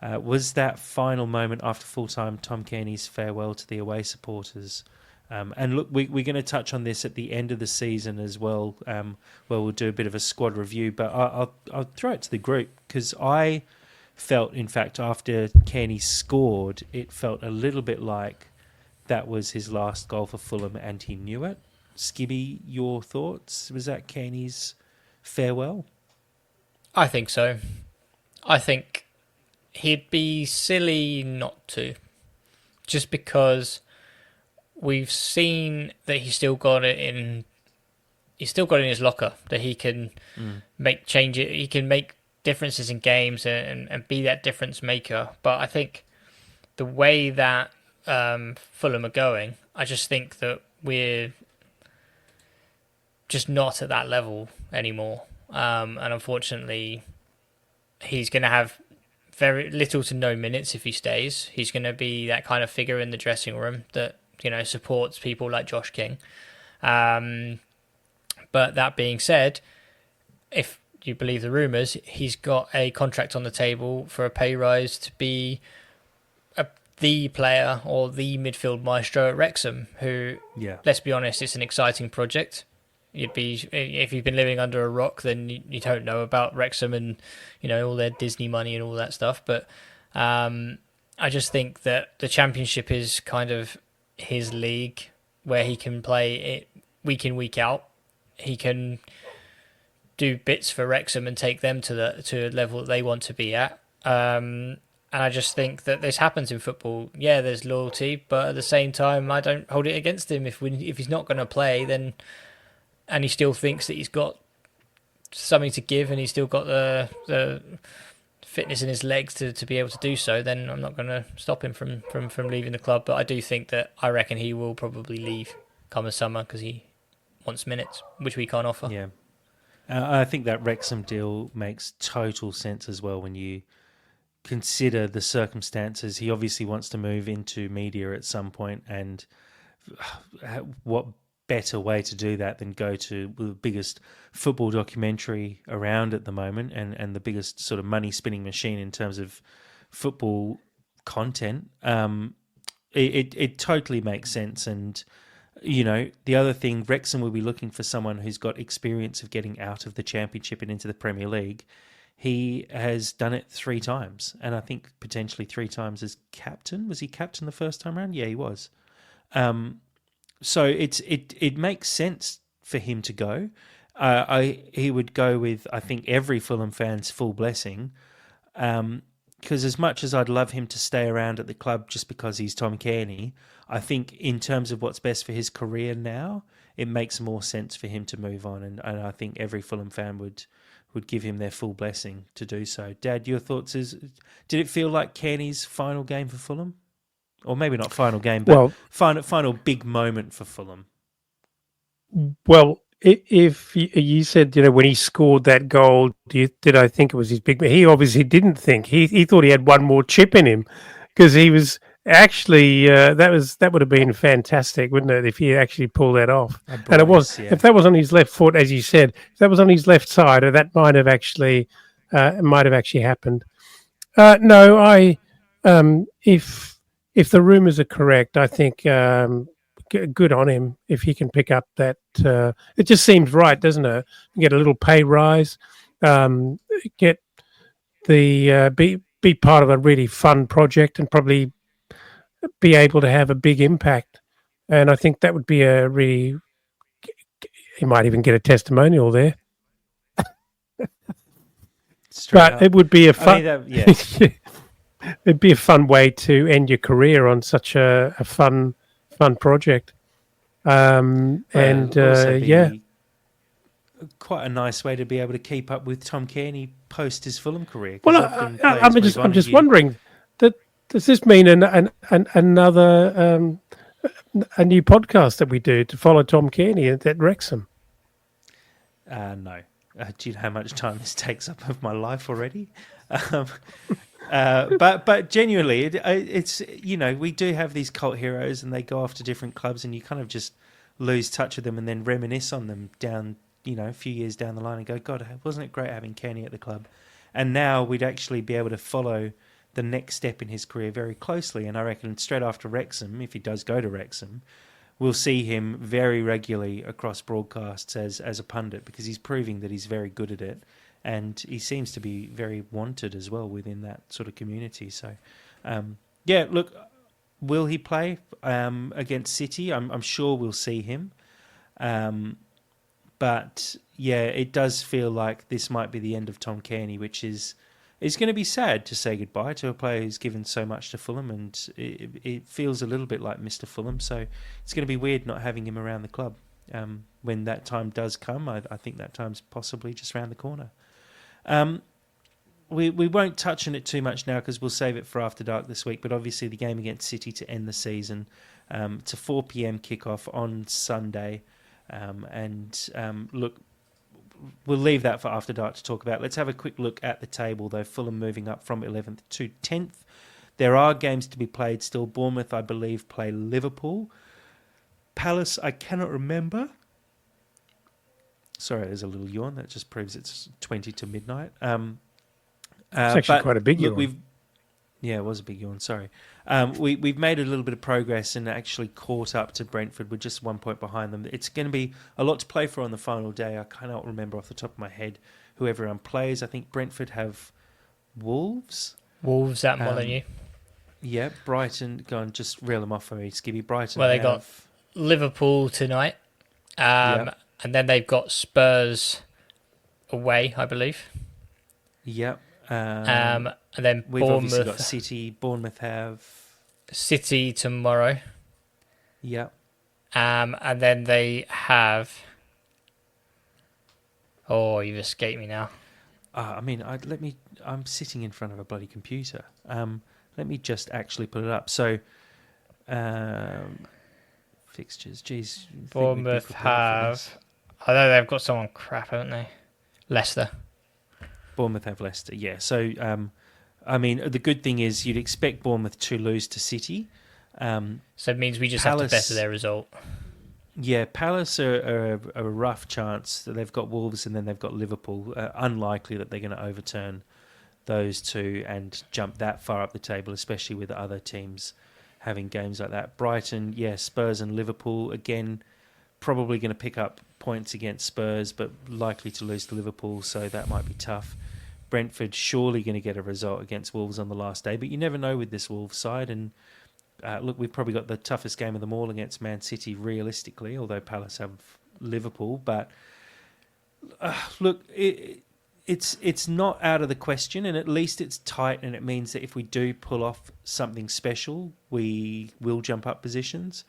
Was that final moment after full-time Tom Kearney's farewell to the away supporters? And look, we're going to touch on this at the end of the season as well, where we'll do a bit of a squad review. But I'll throw it to the group, because I felt, in fact, after Kearney scored, it felt a little bit like that was his last goal for Fulham, and he knew it. Skibby, your thoughts? Was that Kearney's farewell? I think so. I think he'd be silly not to, just because we've seen that he's still got it in. He's still got it in his locker that he can make changes. He can make differences in games and be that difference maker. But I think the way that Fulham are going, I just think that we're just not at that level anymore. And unfortunately, he's going to have very little to no minutes if he stays. He's going to be that kind of figure in the dressing room that, you know, supports people like Josh King. But that being said, if you believe the rumours, he's got a contract on the table for a pay rise to be the player or the midfield maestro at Wrexham, who, let's be honest, it's an exciting project. If you've been living under a rock, then you don't know about Wrexham and, you know, all their Disney money and all that stuff. But I just think that the Championship is kind of his league, where he can play it week in, week out. He can do bits for Wrexham and take them to a level that they want to be at. And I just think that this happens in football. Yeah, there's loyalty, but at the same time, I don't hold it against him. If he's not going to play, then, and he still thinks that he's got something to give and he's still got the fitness in his legs to be able to do so, then I'm not going to stop him from leaving the club. But I do think that I reckon he will probably leave come the summer, because he wants minutes, which we can't offer. Yeah. I think that Wrexham deal makes total sense as well when you consider the circumstances. He obviously wants to move into media at some point, and what better way to do that than go to the biggest football documentary around at the moment, and the biggest sort of money spinning machine in terms of football content. It totally makes sense. And you know, the other thing, Wrexham will be looking for someone who's got experience of getting out of the Championship and into the Premier League. He has done it 3 times, and I think potentially 3 times as captain. Was he captain the first time around? Yeah, he was. So it makes sense for him to go. He would go with, I think, every Fulham fan's full blessing. Because as much as I'd love him to stay around at the club just because he's Tom Kearney, I think in terms of what's best for his career now, it makes more sense for him to move on. And I think every Fulham fan would give him their full blessing to do so. Dad, your thoughts did it feel like Kearney's final game for Fulham? Or maybe not final game, but final big moment for Fulham? Well, if you said, you know, when he scored that goal, did I think it was his big? He obviously didn't think. He thought he had one more chip in him, because he was actually that would have been fantastic, wouldn't it, if he actually pulled that off? And it was, if that was on his left foot, as you said, if that was on his left side, that might have actually happened. No, if the rumours are correct, I think good on him if he can pick up that. It just seems right, doesn't it? Get a little pay rise, um, get the be part of a really fun project, and probably be able to have a big impact. And I think that would be a really. He might even get a testimonial there, Straight but up. it would be a I fun. mean, yes. It'd be a fun way to end your career on such a fun project. And It'll also yeah, be quite a nice way to be able to keep up with Tom Kearney post his Fulham career. Because well, often players move on I'm and just you. wondering that does this mean another a new podcast that we do to follow Tom Kearney at Wrexham? No. Do you know how much time this takes up of my life already? Um, but genuinely, it's we do have these cult heroes, and they go off to different clubs, and you kind of just lose touch with them, and then reminisce on them down a few years down the line, and go, God, wasn't it great having Kenny at the club? And now we'd actually be able to follow the next step in his career very closely. And I reckon straight after Wrexham, if he does go to Wrexham, we'll see him very regularly across broadcasts as a pundit, because he's proving that he's very good at it. And he seems to be very wanted as well within that sort of community. So, yeah, look, will he play against City? I'm sure we'll see him. But, yeah, it does feel like this might be the end of Tom Kearney, which is going to be sad to say goodbye to a player who's given so much to Fulham. And it feels a little bit like Mr. Fulham. So it's going to be weird not having him around the club. When that time does come, I think that time's possibly just around the corner. We won't touch on it too much now, because we'll save it for After Dark this week. But obviously the game against City to end the season, it's a 4 p.m. kickoff on Sunday. Look, we'll leave that for After Dark to talk about. Let's have a quick look at the table, though. Fulham moving up from 11th to 10th. There are games to be played still. Bournemouth, I believe, play Liverpool. Palace, I cannot remember. Sorry, there's a little yawn. That just proves it's 20 to midnight. It's actually quite a big yawn. Yeah, it was a big yawn. Sorry. We've made a little bit of progress and actually caught up to Brentford. We're just 1 point behind them. It's going to be a lot to play for on the final day. I cannot remember off the top of my head who everyone plays. I think Brentford have Wolves. Wolves at Molineux. Yeah, Brighton. Go on, just reel them off for me, Skibby. Brighton. Well, they got Liverpool tonight. And then they've got Spurs away, I believe. Yep. And then we've Bournemouth. obviously got City. Bournemouth have City tomorrow. Yep. And then they have. Oh, you've escaped me now. I'm sitting in front of a bloody computer. Let me just actually put it up. So, fixtures. Jeez. Bournemouth have. I know they've got someone crap, haven't they? Leicester. Bournemouth have Leicester, yeah. So, the good thing is you'd expect Bournemouth to lose to City. So it means we just have to better their result. Yeah, Palace are a rough chance. They've got Wolves and then they've got Liverpool. Unlikely that they're going to overturn those two and jump that far up the table, especially with other teams having games like that. Brighton, yeah, Spurs and Liverpool, again, probably going to pick up points against Spurs, but likely to lose to Liverpool, so that might be tough. Brentford surely going to get a result against Wolves on the last day, but you never know with this Wolves side. And look, we've probably got the toughest game of them all against Man City, realistically, although Palace have Liverpool. But look, it's not out of the question, and at least it's tight, and it means that if we do pull off something special, we will jump up positions.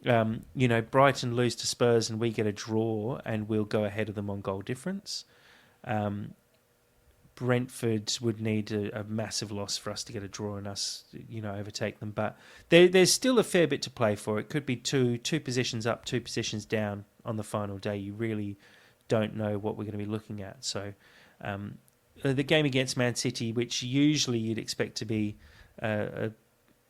Brighton lose to Spurs and we get a draw and we'll go ahead of them on goal difference. Brentford would need a massive loss for us to get a draw and us, overtake them. But there's still a fair bit to play for. It could be two positions up, 2 positions down on the final day. You really don't know what we're going to be looking at. So the game against Man City, which usually you'd expect to be a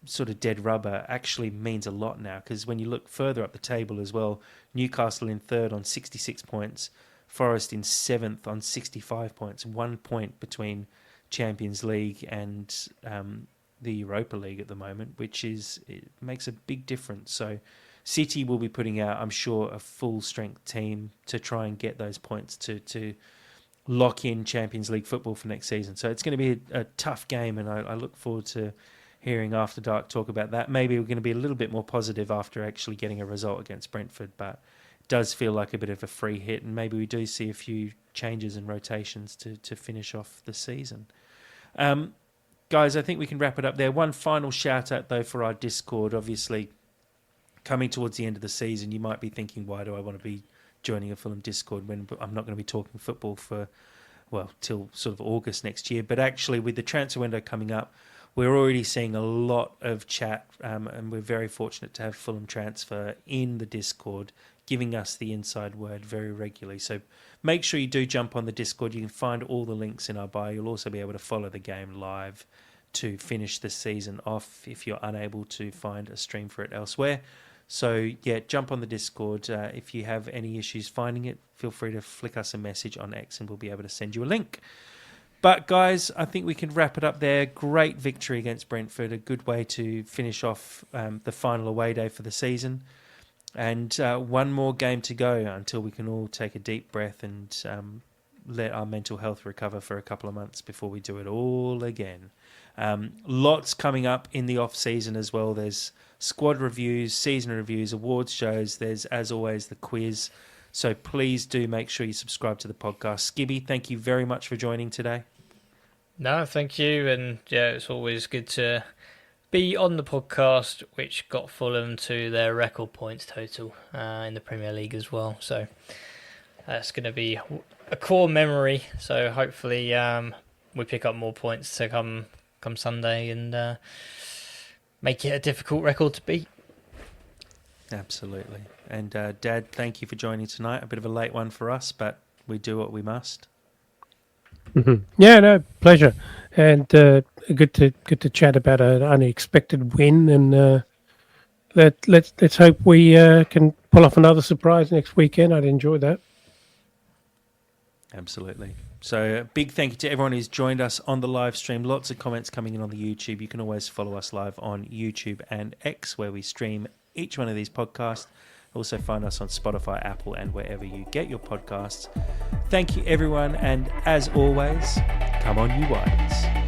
sort of dead rubber, actually means a lot now, because when you look further up the table as well, Newcastle in 3rd on 66 points, Forest in 7th on 65 points, 1 point between Champions League and the Europa League at the moment, it makes a big difference. So City will be putting out, I'm sure, a full strength team to try and get those points to lock in Champions League football for next season. So it's going to be a tough game, and I look forward to hearing After Dark talk about that. Maybe we're going to be a little bit more positive after actually getting a result against Brentford, but it does feel like a bit of a free hit, and maybe we do see a few changes and rotations to finish off the season. Guys, I think we can wrap it up there. One final shout out though for our Discord. Obviously, coming towards the end of the season, you might be thinking, why do I want to be joining a Fulham Discord when I'm not going to be talking football for, till sort of August next year? But actually, with the transfer window coming up, we're already seeing a lot of chat, and we're very fortunate to have Fulham Transfer in the Discord, giving us the inside word very regularly. So make sure you do jump on the Discord. You can find all the links in our bio. You'll also be able to follow the game live to finish the season off if you're unable to find a stream for it elsewhere. So yeah, jump on the Discord. If you have any issues finding it, feel free to flick us a message on X and we'll be able to send you a link. But guys, I think we can wrap it up there. Great victory against Brentford. A good way to finish off the final away day for the season. And one more game to go until we can all take a deep breath and let our mental health recover for a couple of months before we do it all again. Lots coming up in the off-season as well. There's squad reviews, season reviews, awards shows. There's, as always, the quiz. So please do make sure you subscribe to the podcast. Skibby, thank you very much for joining today. No, thank you. And yeah, it's always good to be on the podcast, which got Fulham to their record points total in the Premier League as well. So that's going to be a core memory. So hopefully we pick up more points to come Sunday and make it a difficult record to beat. Absolutely. And Dad, thank you for joining tonight. A bit of a late one for us, but we do what we must. Mm-hmm. Yeah, no, pleasure, and good to chat about an unexpected win, and let's hope we can pull off another surprise next weekend. I'd enjoy that. Absolutely. So a big thank you to everyone who's joined us on the live stream. Lots of comments coming in on the YouTube. You can always follow us live on YouTube and X, where we stream each one of these podcasts. Also find us on Spotify, Apple, and wherever you get your podcasts. Thank you, everyone, and as always, come on, you Whites.